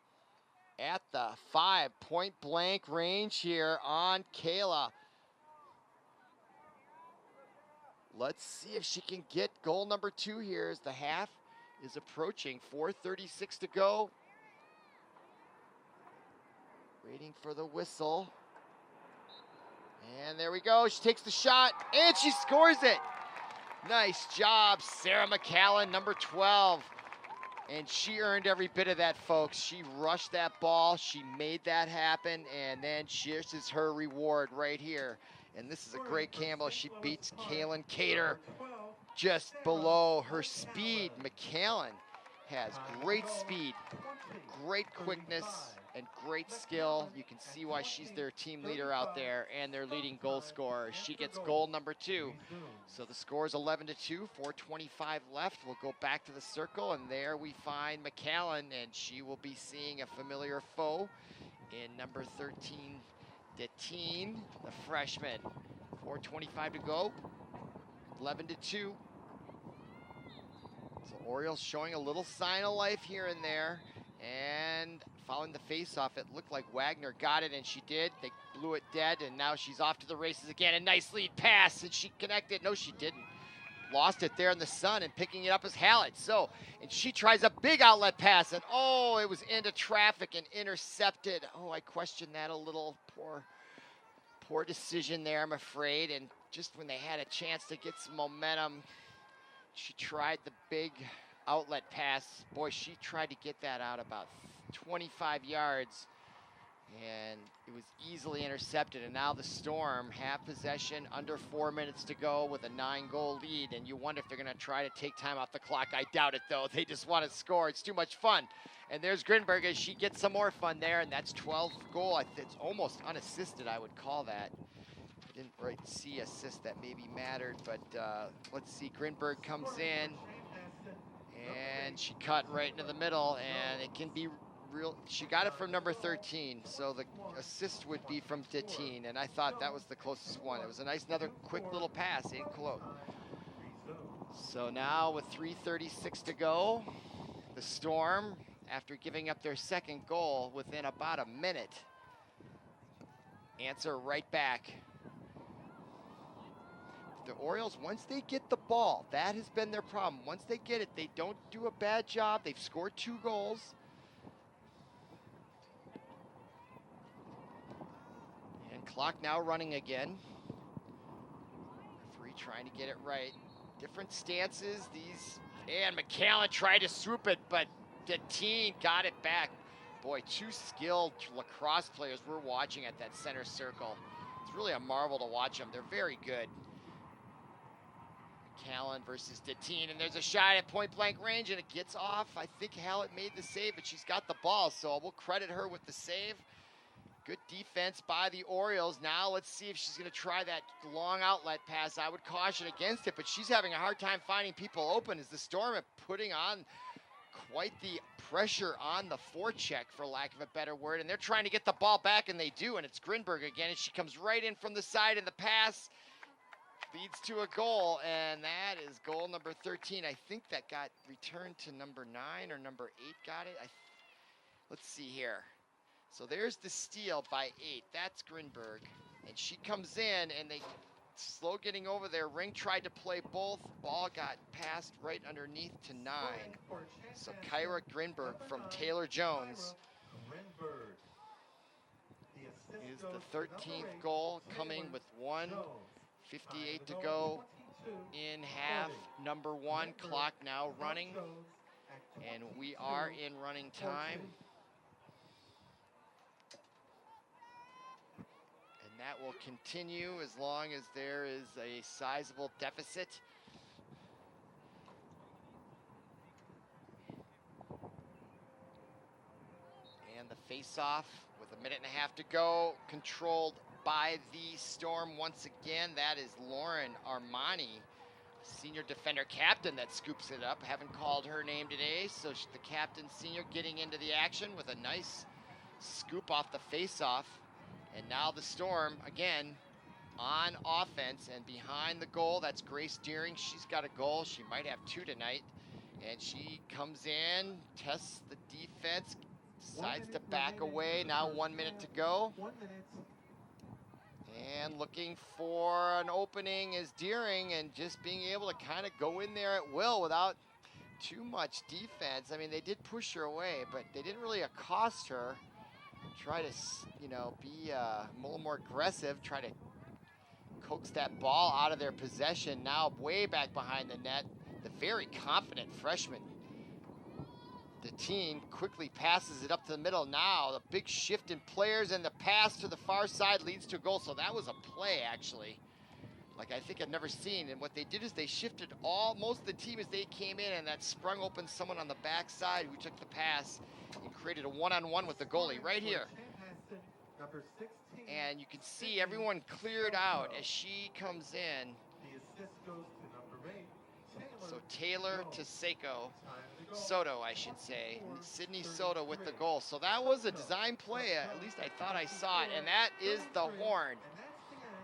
at the 5 point blank range here on Kayla. Let's see if she can get goal number 2 here as the half is approaching. 4:36 to go. Waiting for the whistle. And there we go. She takes the shot and she scores it. Nice job, Sarah McAllen, number 12. And she earned every bit of that, folks. She rushed that ball. She made that happen. And then this is her reward right here. And this is a great Campbell. She beats Kaylin Cater just below her speed. McAllen has great speed, great quickness, and great skill. You can see why she's their team leader out there and their leading goal scorer. She gets goal number 2. So the score is 11-2, 4:25 left. We'll go back to the circle, and there we find McAllen, and she will be seeing a familiar foe in number 13, Deteen, the freshman. 4:25 to go, 11-2. So Orioles showing a little sign of life here and there. And following the face-off, it looked like Wagner got it, and she did. They blew it dead, and now she's off to the races again. A nice lead pass, and she connected. No, she didn't. Lost it there in the sun, and picking it up is Hallett. So, and she tries a big outlet pass, and oh, it was into traffic and intercepted. Oh, I question that a little. Poor decision there, I'm afraid. And just when they had a chance to get some momentum, she tried the big outlet pass. Boy, she tried to get that out about 25 yards, and it was easily intercepted. And now the Storm have possession, under 4 minutes to go with a 9-goal lead, and you wonder if they're going to try to take time off the clock. I doubt it, though. They just want to score. It's too much fun. And there's Grinberg as she gets some more fun there, and that's 12th goal. It's almost unassisted, I would call that. I didn't see assist that maybe mattered, but let's see. Grinberg comes in, and she cut right into the middle, and it can be real. She got it from number 13, so the assist would be from Deteen, and I thought that was the closest one. It was a nice, another quick little pass in close. So now with 3:36 to go, the Storm, after giving up their second goal within about a minute, answer right back. The Orioles, once they get the ball, that has been their problem. Once they get it, they don't do a bad job. They've scored 2 goals. And clock now running again. Referee trying to get it right. Different stances. And McAllen tried to swoop it, but Deteen got it back. Boy, 2 skilled lacrosse players we're watching at that center circle. It's really a marvel to watch them. They're very good. McAllen versus Deteen, and there's a shot at point-blank range, and it gets off. I think Hallett made the save, but she's got the ball, so we'll credit her with the save. Good defense by the Orioles. Now let's see if she's going to try that long outlet pass. I would caution against it, but she's having a hard time finding people open as the Storm are putting on quite the pressure on the forecheck, for lack of a better word, and they're trying to get the ball back, and they do, and it's Grinberg again, and she comes right in from the side, and the pass leads to a goal, and that is goal number 13. I think that got returned to number 9 or number 8 got it. Let's see here. So there's the steal by 8. That's Grinberg, and she comes in, and they slow getting over there. Ring tried to play both. Ball got passed right underneath to 9. So Kyra Grinberg from Taylor Jones is the 13th goal, coming with 1:58 to go in half. Number 1, clock now running, and we are in running time. And that will continue as long as there is a sizable deficit. And the face-off with 1.5 minutes to go, controlled by the Storm once again. That is Lauren Armani, senior defender captain, that scoops it up. Haven't called her name today, so the captain senior getting into the action with a nice scoop off the face-off. And now the Storm again on offense and behind the goal. That's Grace Deering. She's got a goal. She might have 2 tonight. And she comes in, tests the defense, decides to back away. Now 1 minute to go. 1 minute. And looking for an opening is Deering, and just being able to kind of go in there at will without too much defense. I mean, they did push her away, but they didn't really accost her. Try to, be a little more aggressive, try to coax that ball out of their possession. Now way back behind the net, the very confident freshman. The team quickly passes it up to the middle. Now the big shift in players, and the pass to the far side leads to a goal. So that was a play, actually, like I think I've never seen. And what they did is they shifted most of the team as they came in, and that sprung open someone on the backside who took the pass and created a one-on-one with the goalie right here. Number 16. And you can see everyone cleared out as she comes in. The assist goes to number 8. So Taylor to Soto, I should say. Sydney Soto with the goal. So that was a design play. At least I thought I saw it. And that is the horn.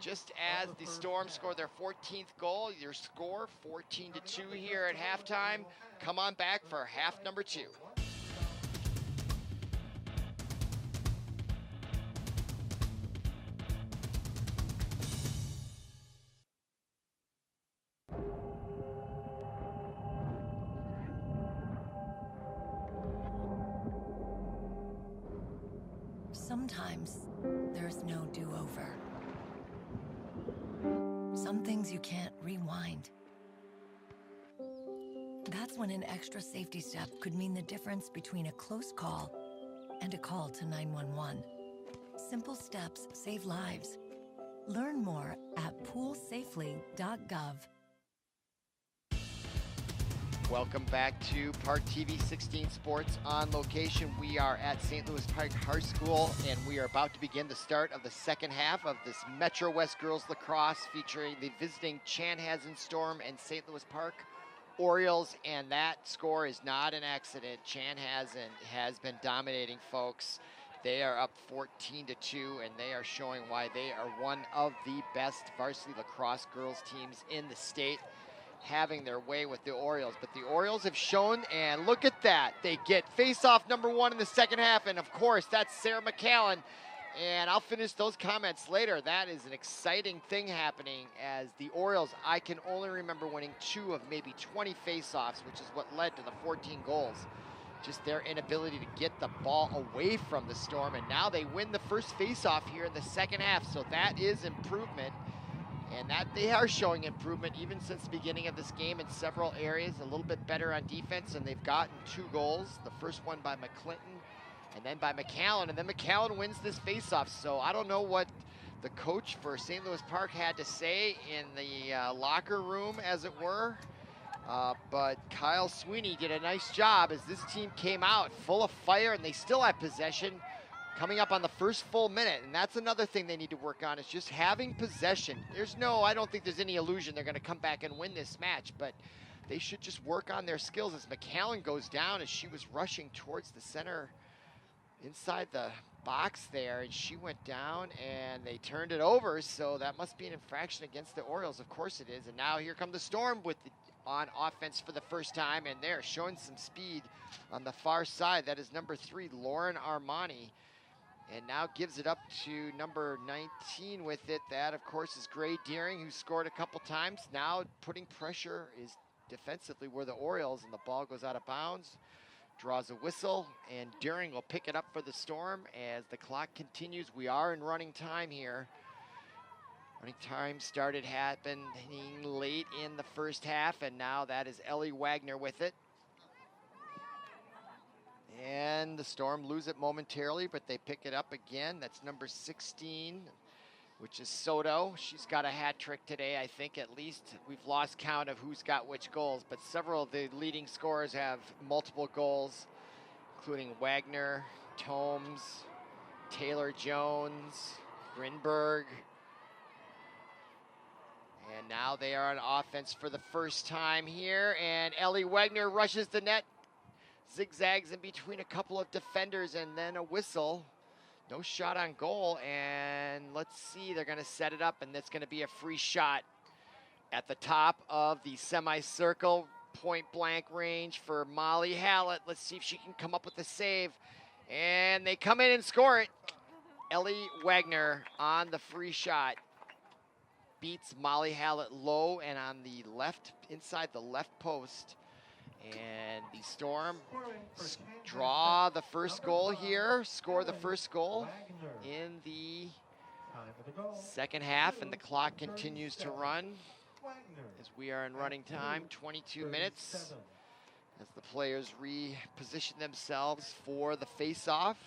Just as the Storm scored their 14th goal, your score 14-2 here at halftime. Come on back for half number 2. Sometimes there's no do-over. Some things you can't rewind. That's when an extra safety step could mean the difference between a close call and a call to 911. Simple steps save lives. Learn more at poolsafely.gov. Welcome back to ParkTV 16 Sports on location. We are at St. Louis Park High School, and we are about to begin the start of the second half of this Metro West Girls Lacrosse, featuring the visiting Chanhassen Storm and St. Louis Park Orioles. And that score is not an accident. Chanhassen has been dominating, folks. They are up 14-2, and they are showing why they are one of the best varsity lacrosse girls teams in the state, having their way with the Orioles. But the Orioles have shown, and look at that, they get face-off number 1 in the second half, and of course that's Sarah McCallan. And I'll finish those comments later. That is an exciting thing happening, as the Orioles, I can only remember winning 2 of maybe 20 face-offs, which is what led to the 14 goals. Just their inability to get the ball away from the Storm, and now they win the first face-off here in the second half, so that is improvement. And that they are showing improvement even since the beginning of this game in several areas. A little bit better on defense, and they've gotten 2 goals. The first one by McClinton, and then by McCallan, and then McCallan wins this faceoff. So I don't know what the coach for St. Louis Park had to say in the locker room, as it were. But Kyle Sweeney did a nice job as this team came out full of fire, and they still have possession coming up on the first full minute. And that's another thing they need to work on, is just having possession. I don't think there's any illusion they're going to come back and win this match, but they should just work on their skills. As McCallan goes down, as she was rushing towards the center inside the box there, and she went down and they turned it over. So that must be an infraction against the Orioles. Of course it is. And now here come the Storm on offense for the first time, and they're showing some speed on the far side. That is number 3, Lauren Armani. And now gives it up to number 19 with it. That, of course, is Gray Deering, who scored a couple times. Now putting pressure is defensively were the Orioles, and the ball goes out of bounds. Draws a whistle, and Deering will pick it up for the Storm as the clock continues. We are in running time here. Running time started happening late in the first half, and now that is Ellie Wagner with it. And the Storm lose it momentarily, but they pick it up again. That's number 16, which is Soto. She's got a hat trick today, I think, at least. We've lost count of who's got which goals, but several of the leading scorers have multiple goals, including Wagner, Tomes, Taylor Jones, Grinberg. And now they are on offense for the first time here, and Ellie Wagner rushes the net, zigzags in between a couple of defenders, and then a whistle. No shot on goal, and let's see, they're gonna set it up, and it's gonna be a free shot at the top of the semicircle, point blank range for Molly Hallett. Let's see if she can come up with a save, and they come in and score it. Ellie Wagner on the free shot beats Molly Hallett low and on the left, inside the left post. And the Storm draw the first goal here, score the first goal in the second half, and the clock continues to run as we are in running time, 22 minutes, as the players reposition themselves for the face-off.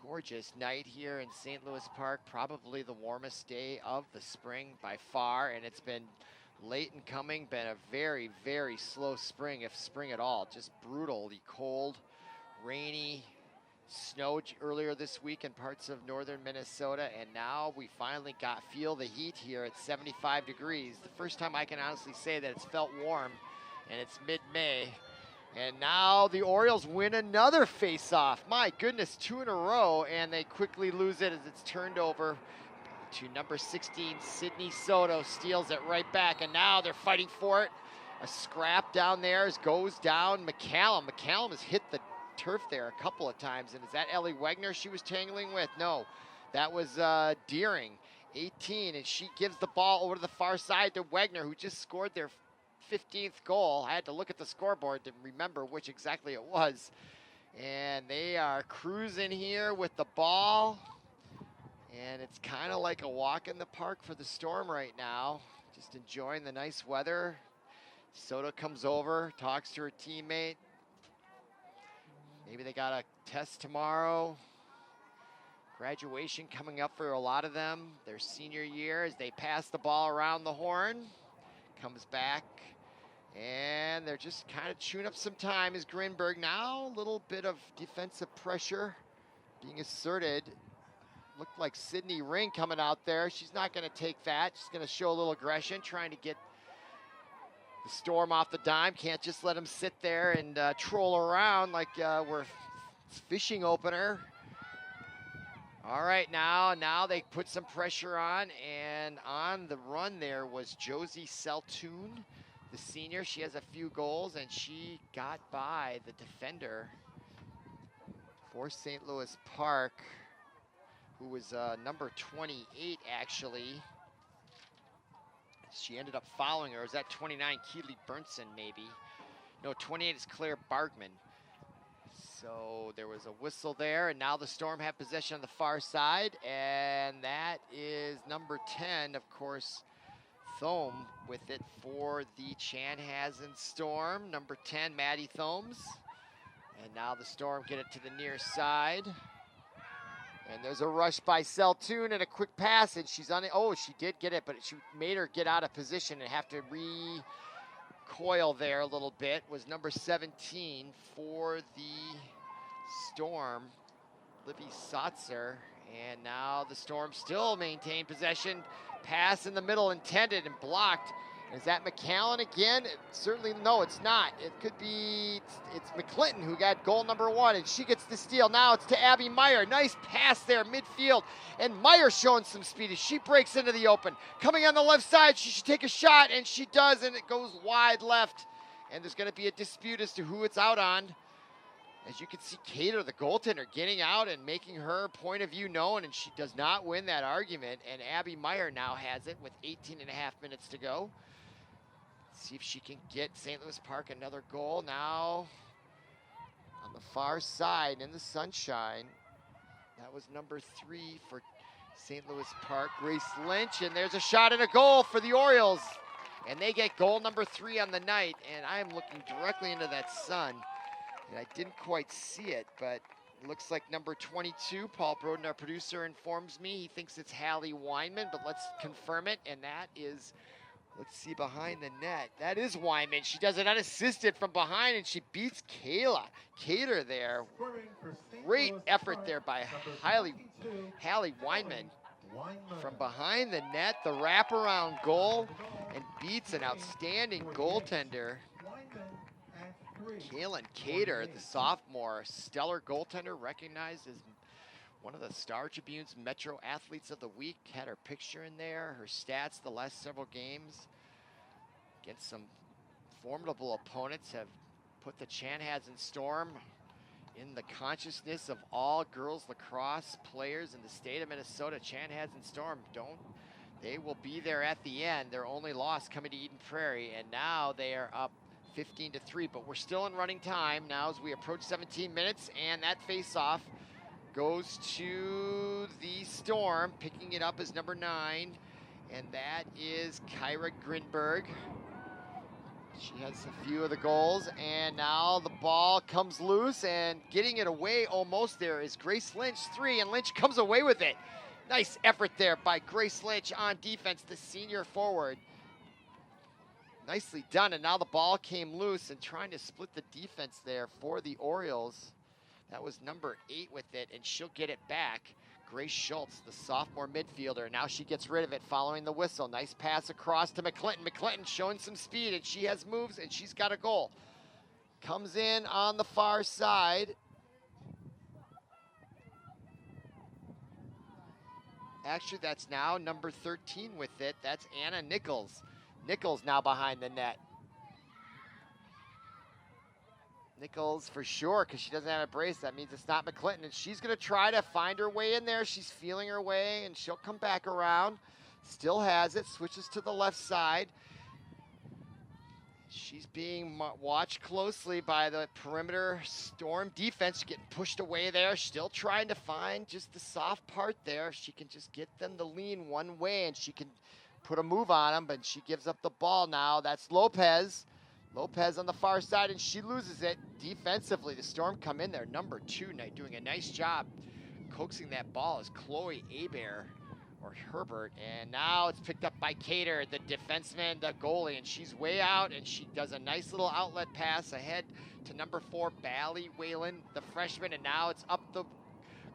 Gorgeous night here in St. Louis Park, probably the warmest day of the spring by far, and it's been late in coming, been a very, very slow spring, if spring at all. Just brutally cold, rainy, snowed earlier this week in parts of northern Minnesota, and now we finally feel the heat here at 75 degrees. The first time I can honestly say that it's felt warm, and it's mid-May. And now the Orioles win another face-off. My goodness, 2 in a row, and they quickly lose it as it's turned over to number 16, Sydney Soto, steals it right back, and now they're fighting for it. A scrap down there goes down. McCallum has hit the turf there a couple of times, and is that Ellie Wagner she was tangling with? No, that was Deering, 18, and she gives the ball over to the far side to Wagner, who just scored their 15th goal. I had to look at the scoreboard to remember which exactly it was. And they are cruising here with the ball. And it's kind of like a walk in the park for the Storm right now. Just enjoying the nice weather. Soto comes over, talks to her teammate. Maybe they got a test tomorrow. Graduation coming up for a lot of them. Their senior year as they pass the ball around the horn. Comes back. And they're just kind of chewing up some time as Grinberg now. A little bit of defensive pressure being asserted. Looked like Sydney Ring coming out there. She's not going to take that. She's going to show a little aggression, trying to get the Storm off the dime. Can't just let them sit there and troll around like we're fishing opener. All right, now they put some pressure on, and on the run there was Josie Seltoon, the senior. She has a few goals, and she got by the defender for St. Louis Park, who was number 28, actually. She ended up following her. Or was that 29, Keely Burnson, maybe? No, 28 is Claire Bargman. So there was a whistle there, and now the Storm have possession on the far side, and that is number 10, of course, Thome with it for the Chanhassen Storm. Number 10, Maddie Thomes. And now the Storm get it to the near side. And there's a rush by Seltoon and a quick pass, and she's on it. Oh, she did get it, but she made her get out of position and have to recoil there a little bit. Was number 17 for the Storm, Libby Satzer. And now the Storm still maintain possession. Pass in the middle intended and blocked. Is that McCallan again? Certainly, no, it's not. It could be, it's McClinton who got goal number 1, and she gets the steal. Now it's to Abby Meyer. Nice pass there, midfield. And Meyer showing some speed as she breaks into the open. Coming on the left side, she should take a shot, and she does, and it goes wide left. And there's going to be a dispute as to who it's out on. As you can see, Cater, the goaltender, getting out and making her point of view known, and she does not win that argument. And Abby Meyer now has it with 18 and a half minutes to go. See if she can get St. Louis Park another goal. Now on the far side in the sunshine. That was number 3 for St. Louis Park, Grace Lynch. And there's a shot and a goal for the Orioles. And they get goal number 3 on the night. And I am looking directly into that sun. And I didn't quite see it, but it looks like number 22, Paul Broden, our producer, informs me he thinks it's Hallie Weinman, but let's confirm it. And that is Let's see behind the net. That is Wyman. She does it unassisted from behind, and she beats Kayla Cater there. Scoring for St. Great Louis effort Park, there by number Hallie 22, Wyman. Wyman. From behind the net, the wraparound goal, and beats an outstanding goaltender. Wyman at 3. Kaylin Cater, the sophomore, stellar goaltender, recognized as one of the Star Tribune's Metro Athletes of the Week. Had her picture in there, her stats the last several games against some formidable opponents have put the Chanhassen Storm in the consciousness of all girls lacrosse players in the state of Minnesota. Chanhassen Storm they will be there at the end. Their only loss coming to Eden Prairie, and now they are up 15-3, but we're still in running time now as we approach 17 minutes, and that face-off goes to the Storm. Picking it up is number 9, and that is Kyra Grinberg. She has a few of the goals, and now the ball comes loose, and getting it away almost there is Grace Lynch, 3, and Lynch comes away with it. Nice effort there by Grace Lynch on defense, the senior forward. Nicely done, and now the ball came loose, and trying to split the defense there for the Orioles. That was number 8 with it, and she'll get it back. Grace Schultz, the sophomore midfielder. Now she gets rid of it following the whistle. Nice pass across to McClinton. McClinton showing some speed, and she has moves, and she's got a goal. Comes in on the far side. Actually, that's now number 13 with it. That's Anna Nichols. Nichols now behind the net. Nichols for sure, because she doesn't have a brace. That means it's not McClinton, and she's going to try to find her way in there. She's feeling her way, and she'll come back around. Still has it, switches to the left side. She's being watched closely by the perimeter Storm defense, getting pushed away there. Still trying to find just the soft part there. She can just get them to lean one way, and she can put a move on them, but she gives up the ball now. That's Lopez. Lopez on the far side, and she loses it defensively. The Storm come in there, number 2, doing a nice job coaxing that ball is Chloe Hebert, or Herbert, and now it's picked up by Cater, the defenseman, the goalie, and she's way out, and she does a nice little outlet pass ahead to number 4, Bally Whalen, the freshman, and now it's up the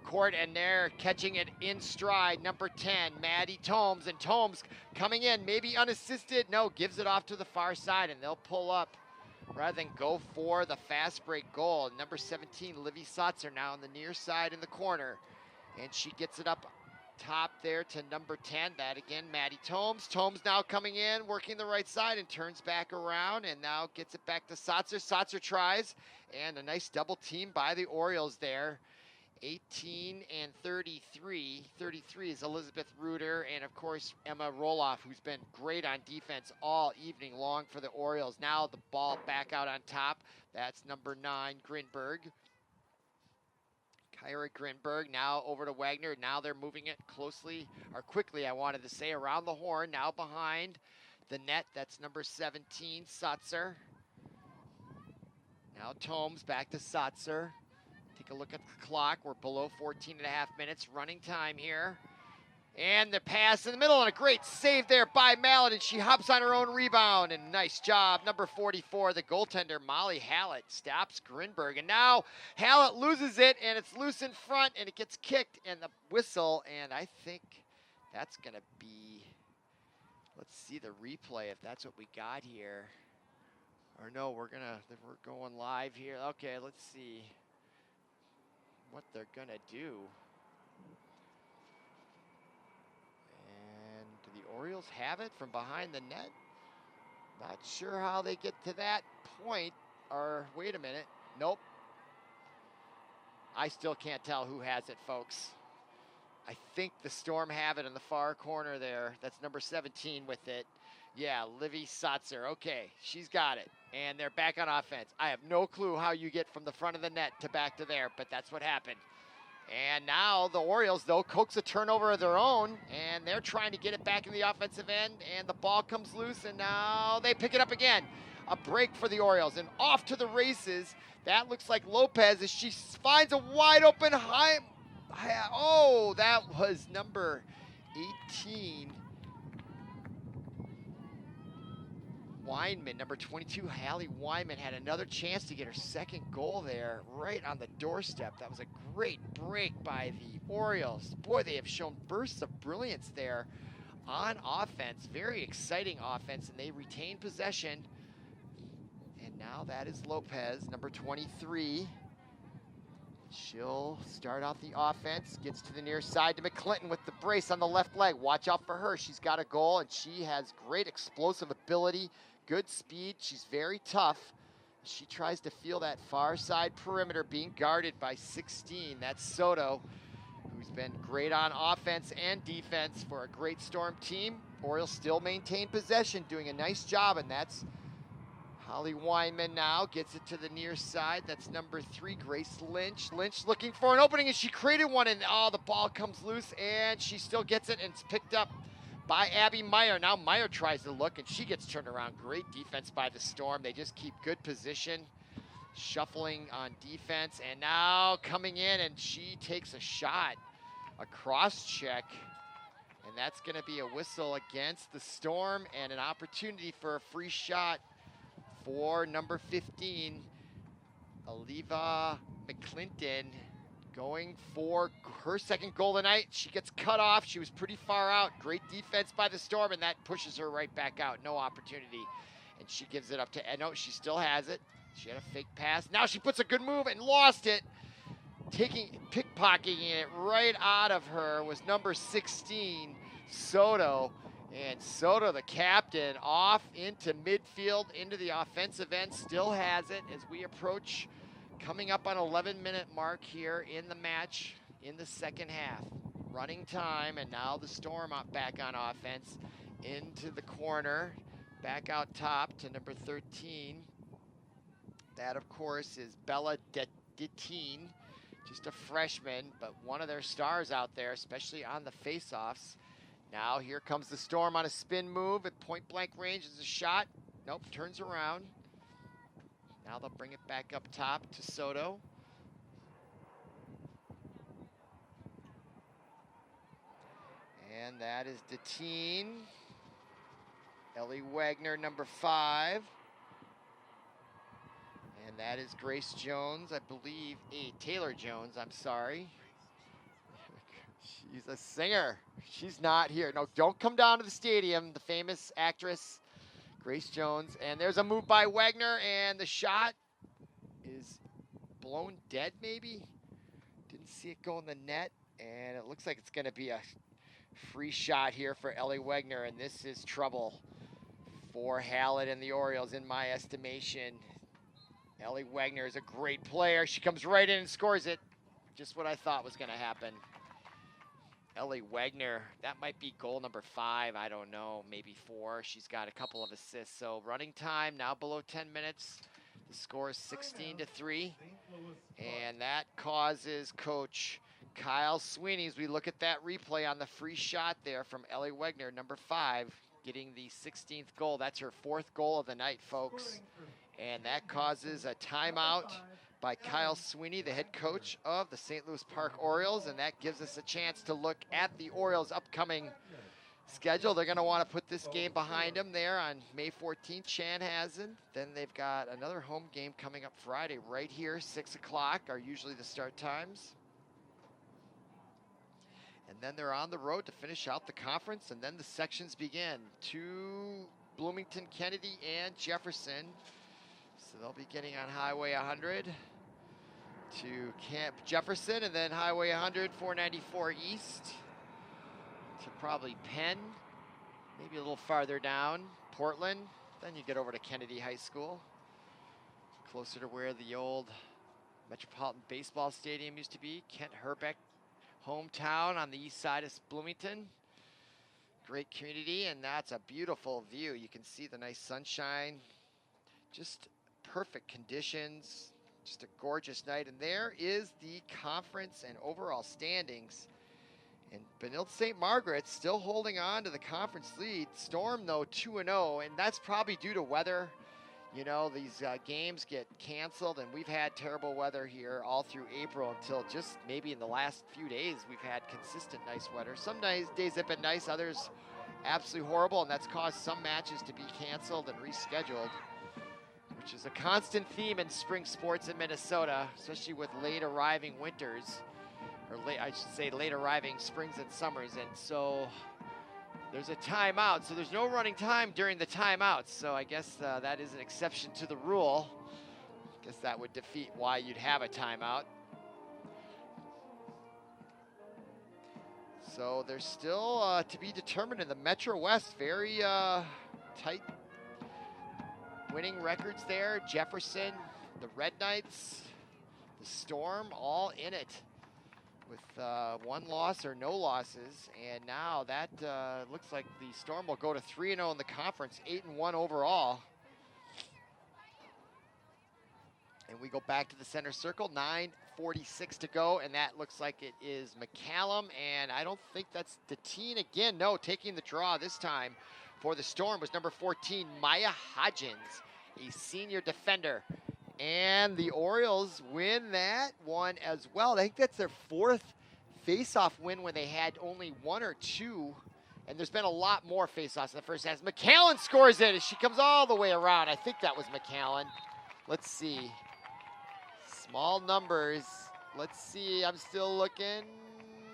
court, and they're catching it in stride. Number 10, Maddie Tomes, and Tomes coming in, maybe unassisted. No, gives it off to the far side, and they'll pull up rather than go for the fast break goal. Number 17, Livy Satzer now on the near side in the corner, and she gets it up top there to number 10. That again, Maddie Tomes. Tomes now coming in, working the right side, and turns back around, and now gets it back to Satzer. Satzer tries, and a nice double team by the Orioles there. 18 and 33. 33 is Elizabeth Reuter, and of course Emma Roloff, who's been great on defense all evening long for the Orioles. Now the ball back out on top. That's number 9, Grinberg. Kyra Grinberg now over to Wagner. Now they're moving it closely, or quickly, I wanted to say, around the horn. Now behind the net. That's number 17, Satzer. Now Tomes back to Satzer. Take a look at the clock. We're below 14 and a half minutes running time here. And the pass in the middle, and a great save there by Mallet, and she hops on her own rebound, and nice job. Number 44, the goaltender, Molly Hallett, stops Grinberg, and now Hallett loses it, and it's loose in front, and it gets kicked, and the whistle, and I think that's going to be, let's see the replay if that's what we got here. Or no, we're going live here. Okay, let's see what they're gonna do. And do the Orioles have it from behind the net? Not sure how they get to that point. Or wait a minute, nope. I still can't tell who has it, folks. I think the Storm have it in the far corner there. That's number 17 with it. Yeah, Livy Satzer. Okay, she's got it. And they're back on offense. I have no clue how you get from the front of the net to back to there, but that's what happened. And now the Orioles, though, coax a turnover of their own, and they're trying to get it back in the offensive end, and the ball comes loose, and now they pick it up again. A break for the Orioles, and off to the races. That looks like Lopez as she finds a wide open oh, that was number 18. Weinman, number 22, Hallie Weinman, had another chance to get her second goal there right on the doorstep. That was a great break by the Orioles. Boy, they have shown bursts of brilliance there on offense. Very exciting offense, and they retain possession. And now that is Lopez, number 23. She'll start out the offense, gets to the near side to McClinton with the brace on the left leg. Watch out for her. She's got a goal, and she has great explosive ability, good speed. She's very tough. She tries to feel that far side perimeter being guarded by 16. That's Soto, who's been great on offense and defense for a great Storm team. Orioles still maintain possession, doing a nice job, and that's Hallie Weinman now gets it to the near side. That's number 3, Grace Lynch. Lynch looking for an opening, and she created one, and the ball comes loose, and she still gets it, and it's picked up by Abby Meyer. Now Meyer tries to look, and she gets turned around. Great defense by the Storm. They just keep good position, shuffling on defense, and now coming in, and she takes a shot, a cross check, and that's going to be a whistle against the Storm, and an opportunity for a free shot for number 15, Aliva McClinton, going for her second goal tonight. She gets cut off. She was pretty far out. Great defense by the Storm, and that pushes her right back out. No opportunity. And she gives it up to, no, she still has it. She had a fake pass. Now she puts a good move and lost it. Pickpocketing it right out of her was number 16, Soto. And Soto, the captain, off into midfield, into the offensive end, still has it as we approach coming up on 11-minute mark here in the match in the second half. Running time, and now the Storm back on offense into the corner, back out top to number 13. That, of course, is Bella Dettine, just a freshman, but one of their stars out there, especially on the faceoffs. Now here comes the Storm on a spin move at point-blank range. Is a shot. Nope, turns around. Now they'll bring it back up top to Soto. And that is Dettine. Ellie Wagner, number 5. And that is Grace Jones, I believe. Taylor Jones, I'm sorry. She's a singer. She's not here. No, don't come down to the stadium. The famous actress, Grace Jones. And there's a move by Wagner, and the shot is blown dead, maybe? Didn't see it go in the net, and it looks like it's going to be a free shot here for Ellie Wagner, and this is trouble for Hallett and the Orioles, in my estimation. Ellie Wagner is a great player. She comes right in and scores it. Just what I thought was going to happen. Ellie Wagner, that might be goal number 5. I don't know, maybe 4. She's got a couple of assists. So running time now below 10 minutes. The score is 16-3. And that causes Coach Kyle Sweeney, as we look at that replay on the free shot there from Ellie Wagner, number 5, getting the 16th goal. That's her 4th goal of the night, folks. And that causes a timeout by Kyle Sweeney, the head coach of the St. Louis Park Orioles, and that gives us a chance to look at the Orioles' upcoming schedule. They're going to want to put this game behind them there on May 14th, Chanhassen. Then they've got another home game coming up Friday right here, 6 o'clock are usually the start times. And then they're on the road to finish out the conference, and then the sections begin to Bloomington, Kennedy, and Jefferson. So they'll be getting on Highway 100 to Camp Jefferson, and then Highway 100, 494 East to probably Penn, maybe a little farther down, Portland. Then you get over to Kennedy High School, closer to where the old Metropolitan Baseball Stadium used to be. Kent Herbeck hometown on the east side of Bloomington. Great community, and that's a beautiful view. You can see the nice sunshine, just perfect conditions, just a gorgeous night. And there is the conference and overall standings. And Benilde St. Margaret's still holding on to the conference lead. Storm, though, 2-0, and that's probably due to weather. You know, these games get canceled, and we've had terrible weather here all through April until just maybe in the last few days we've had consistent nice weather. Some days have been nice, others absolutely horrible, and that's caused some matches to be canceled and rescheduled, which is a constant theme in spring sports in Minnesota, especially with late arriving winters, or late, I should say late arriving springs and summers. And so there's a timeout, so there's no running time during the timeouts. So I guess that is an exception to the rule. I guess that would defeat why you'd have a timeout. So there's still to be determined in the Metro West, very tight winning records there. Jefferson, the Red Knights, the Storm, all in it with one loss or no losses. And now that looks like the Storm will go to 3-0 in the conference, 8-1 overall. And we go back to the center circle, 9:46 to go, and that looks like it is McCallum, and I don't think that's Deteen again. No, taking the draw this time for the Storm was number 14, Maya Hodgins, a senior defender. And the Orioles win that one as well. I think that's their fourth face-off win when they had only one or two, and there's been a lot more face-offs in the first half. McCallan scores it as she comes all the way around. I think that was McCallan. Let's see. Small numbers. Let's see, I'm still looking.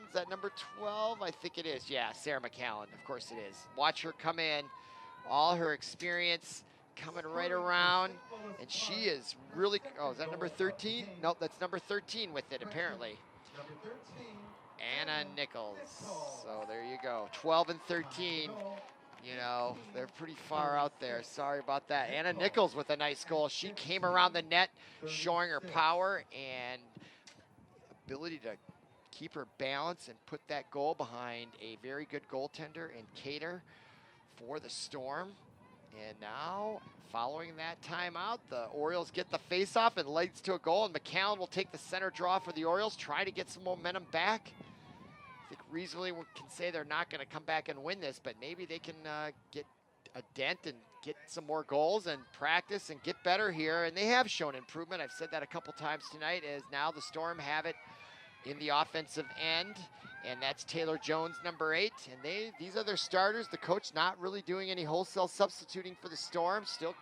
Is that number 12? I think it is. Yeah, Sarah McCallan. Of course it is. Watch her come in. All her experience coming right around. And she is really, oh, is that number 13? Nope, that's number 13 with it, apparently. Anna Nichols. So there you go. 12 and 13. You know, they're pretty far out there. Sorry about that. Anna Nichols with a nice goal. She came around the net showing her power and ability to keep her balance and put that goal behind a very good goaltender in Cater for the Storm. And now, following that timeout, the Orioles get the faceoff and leads to a goal, and McCallan will take the center draw for the Orioles, try to get some momentum back. I think reasonably we can say they're not going to come back and win this, but maybe they can get a dent and get some more goals and practice and get better here. And they have shown improvement. I've said that a couple times tonight, as now the Storm have it in the offensive end, and that's Taylor Jones, number 8. And these are their starters. The coach not really doing any wholesale substituting for the Storm, still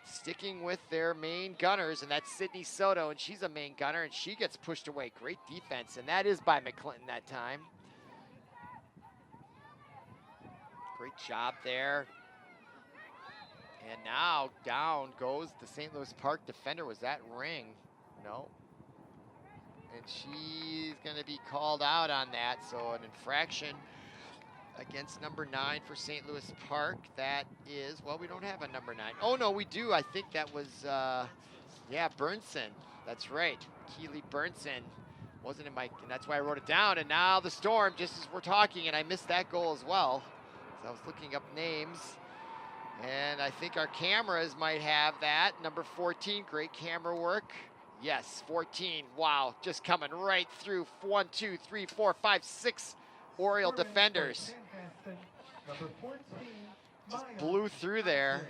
sticking with their main gunners, and that's Sydney Soto, and she's a main gunner, and she gets pushed away. Great defense, and that is by McClinton that time. Great job there. And now down goes the St. Louis Park defender. Was that Ring? No. And she's going to be called out on that. So an infraction against number 9 for St. Louis Park. That is, well, we don't have a number 9. Oh, no, we do. I think that was, yeah, Burnson. That's right. Keely Burnson. Wasn't in my, and that's why I wrote it down. And now the Storm, just as we're talking, and I missed that goal as well. So I was looking up names. And I think our cameras might have that. Number 14, great camera work. Yes, 14. Wow, just coming right through 1, 2, 3, 4, 5, 6 Oriole defenders. Just blew through there.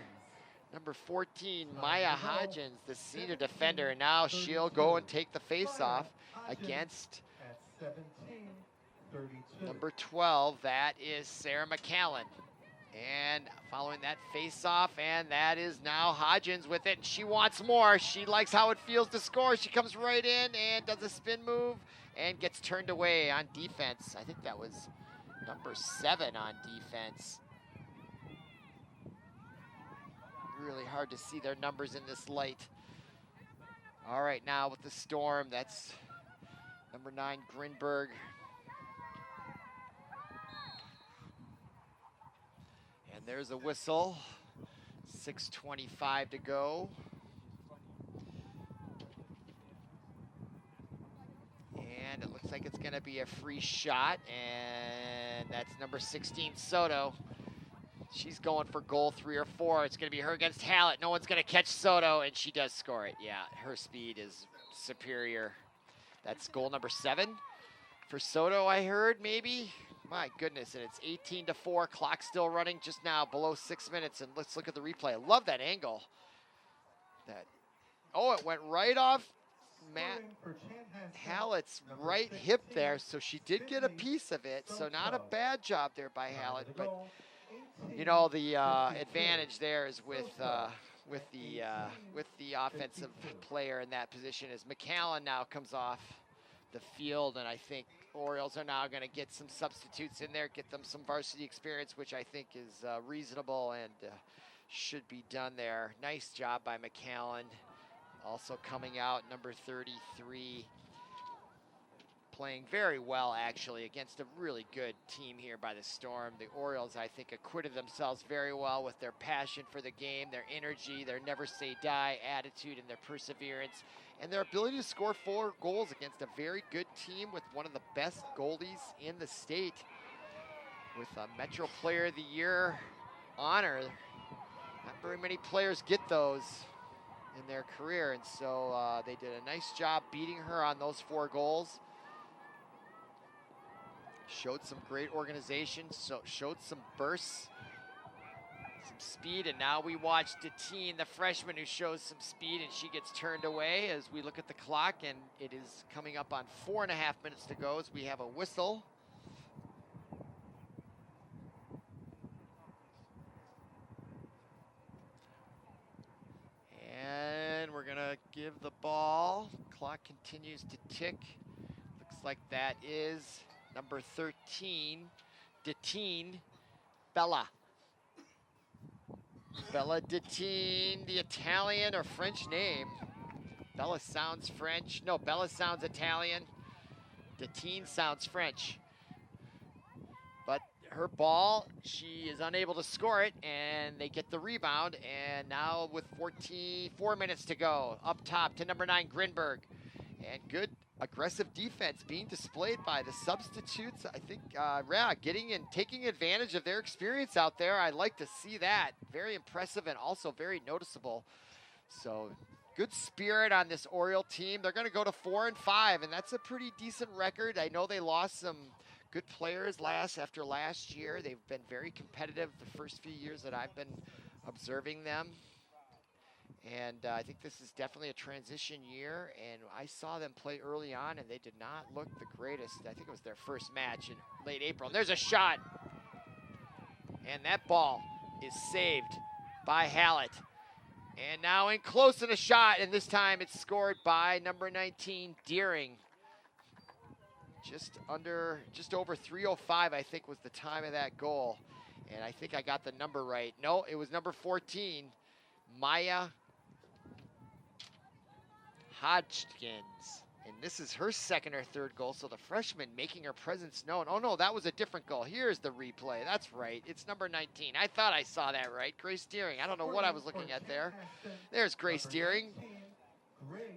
Number 14, Maya Hodgins, the senior defender. And now she'll go and take the face-off against number 12. That is Sarah McCallan. And following that face-off, and that is now Hodgins with it. And she wants more. She likes how it feels to score. She comes right in and does a spin move and gets turned away on defense. I think that was number 7 on defense. Really hard to see their numbers in this light. All right, now with the Storm, that's number 9, Grinberg. And there's a whistle. 6:25 to go. And it looks like it's going to be a free shot. And that's number 16, Soto. She's going for goal 3 or 4. It's going to be her against Hallett. No one's going to catch Soto, and she does score it. Yeah, her speed is superior. That's goal number 7 for Soto, I heard, maybe. My goodness, and it's 18-4. Clock still running just now, below 6 minutes. And let's look at the replay. I love that angle. Oh, it went right off Matt Hallett's right hip there, so she did get a piece of it. So not a bad job there by Hallett, but you know, the advantage there is with the offensive player in that position as McAllen now comes off the field, and I think Orioles are now going to get some substitutes in there, get them some varsity experience, which I think is reasonable and should be done there. Nice job by McAllen. Also coming out, number 33, playing very well actually against a really good team here by the Storm. The Orioles, I think, acquitted themselves very well with their passion for the game, their energy, their never say die attitude, and their perseverance, and their ability to score 4 goals against a very good team with one of the best goalies in the state, with a Metro Player of the Year honor. Not very many players get those in their career, and so they did a nice job beating her on those 4 goals. Showed some great organization, so showed some bursts, some speed, and now we watch Datine, the freshman, who shows some speed, and she gets turned away as we look at the clock, and it is coming up on 4.5 minutes to go as we have a whistle. And we're gonna give the ball. Clock continues to tick. Looks like that is number 13, Datine, Bella. Bella Datine, the Italian or French name. Bella sounds French. No, Bella sounds Italian. Datine sounds French. But her ball, she is unable to score it, and they get the rebound. And now with 4 minutes to go, up top to number 9, Grinberg. And good aggressive defense being displayed by the substitutes. I think, getting and taking advantage of their experience out there. I like to see that. Very impressive and also very noticeable. So good spirit on this Oriole team. They're going to go to 4-5, and that's a pretty decent record. I know they lost some good players after last year. They've been very competitive the first few years that I've been observing them. And I think this is definitely a transition year, and I saw them play early on, and they did not look the greatest. I think it was their first match in late April. And there's a shot, and that ball is saved by Hallett. And now in close to the shot, and this time it's scored by number 19, Deering. Just over 3:05, I think, was the time of that goal. And I think I got the number right. No, it was number 14, Maya Hodgkins, and this is her second or third goal, so the freshman making her presence known. Oh no, that was a different goal. Here's the replay. That's right, it's number 19. I thought I saw that right. Grace Deering. I don't know what I was looking at there. There's Grace Deering.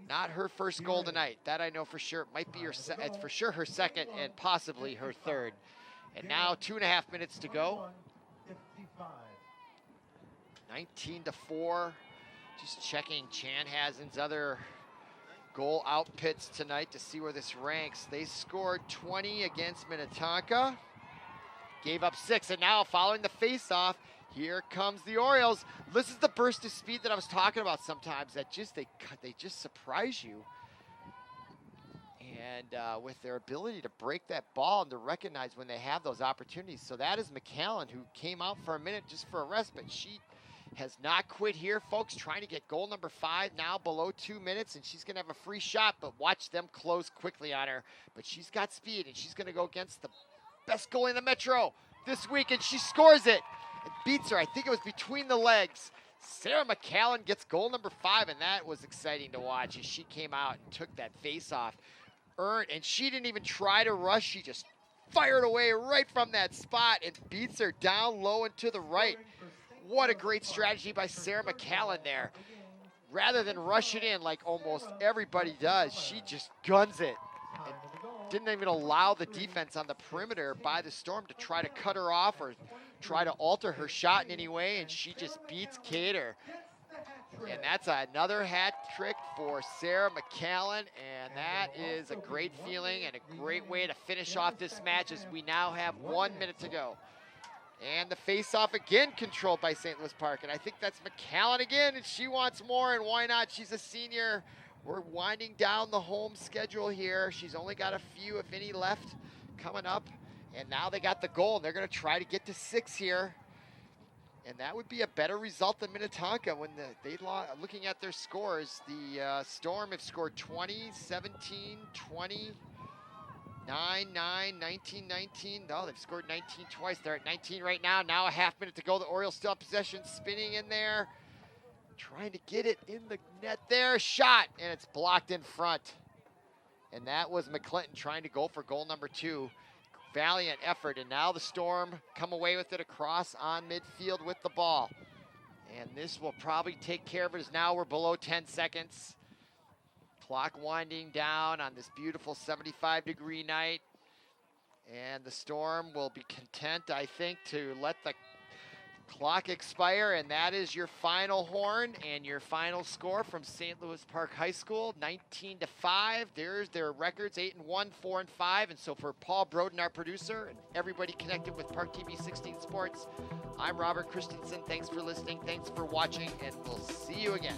Not her first goal tonight. That I know for sure. Might be it's for sure her second and possibly her third. And now 2.5 minutes to go. 19-4. Just checking Chanhassen's other goal outputs tonight to see where this ranks. They scored 20 against Minnetonka, gave up 6, and now following the face-off, here comes the Orioles. This is the burst of speed that I was talking about sometimes, that they just surprise you. And with their ability to break that ball and to recognize when they have those opportunities. So that is McAllen, who came out for a minute just for a rest, but she has not quit here, folks, trying to get goal number 5 now below 2 minutes, and she's going to have a free shot, but watch them close quickly on her. But she's got speed, and she's going to go against the best goalie in the Metro this week, and she scores it. It beats her. I think it was between the legs. Sarah McAllen gets goal number 5, and that was exciting to watch as she came out and took that face-off. And she didn't even try to rush. She just fired away right from that spot and beats her down low and to the right. What a great strategy by Sarah McAllen there. Rather than rush it in like almost everybody does, she just guns it. And didn't even allow the defense on the perimeter by the Storm to try to cut her off or try to alter her shot in any way, and she just beats Cater. And that's another hat trick for Sarah McAllen, and that is a great feeling and a great way to finish off this match as we now have 1 minute to go. And the face-off again controlled by St. Louis Park, and I think that's McAllen again, and she wants more, and why not? She's a senior. We're winding down the home schedule here. She's only got a few, if any, left coming up, and now they got the goal, and they're going to try to get to 6 here. And that would be a better result than Minnetonka when looking at their scores. The Storm have scored 20, 17, 20, 9, 9, 19, 19. No, they've scored 19 twice. They're at 19 right now. Now a half minute to go. The Orioles still have possession, spinning in there. Trying to get it in the net there. Shot, and it's blocked in front. And that was McClinton trying to go for goal number 2. Valiant effort, and now the Storm come away with it across on midfield with the ball. And this will probably take care of it, as now we're below 10 seconds. Clock winding down on this beautiful 75-degree night. And the Storm will be content, I think, to let the clock expire, and that is your final horn and your final score from St. Louis Park High School, 19-5. There's their records, 8-1, 4-5. And so for Paul Broden, our producer, and everybody connected with ParkTV 16 Sports, I'm Robert Christensen. Thanks for listening. Thanks for watching, and we'll see you again.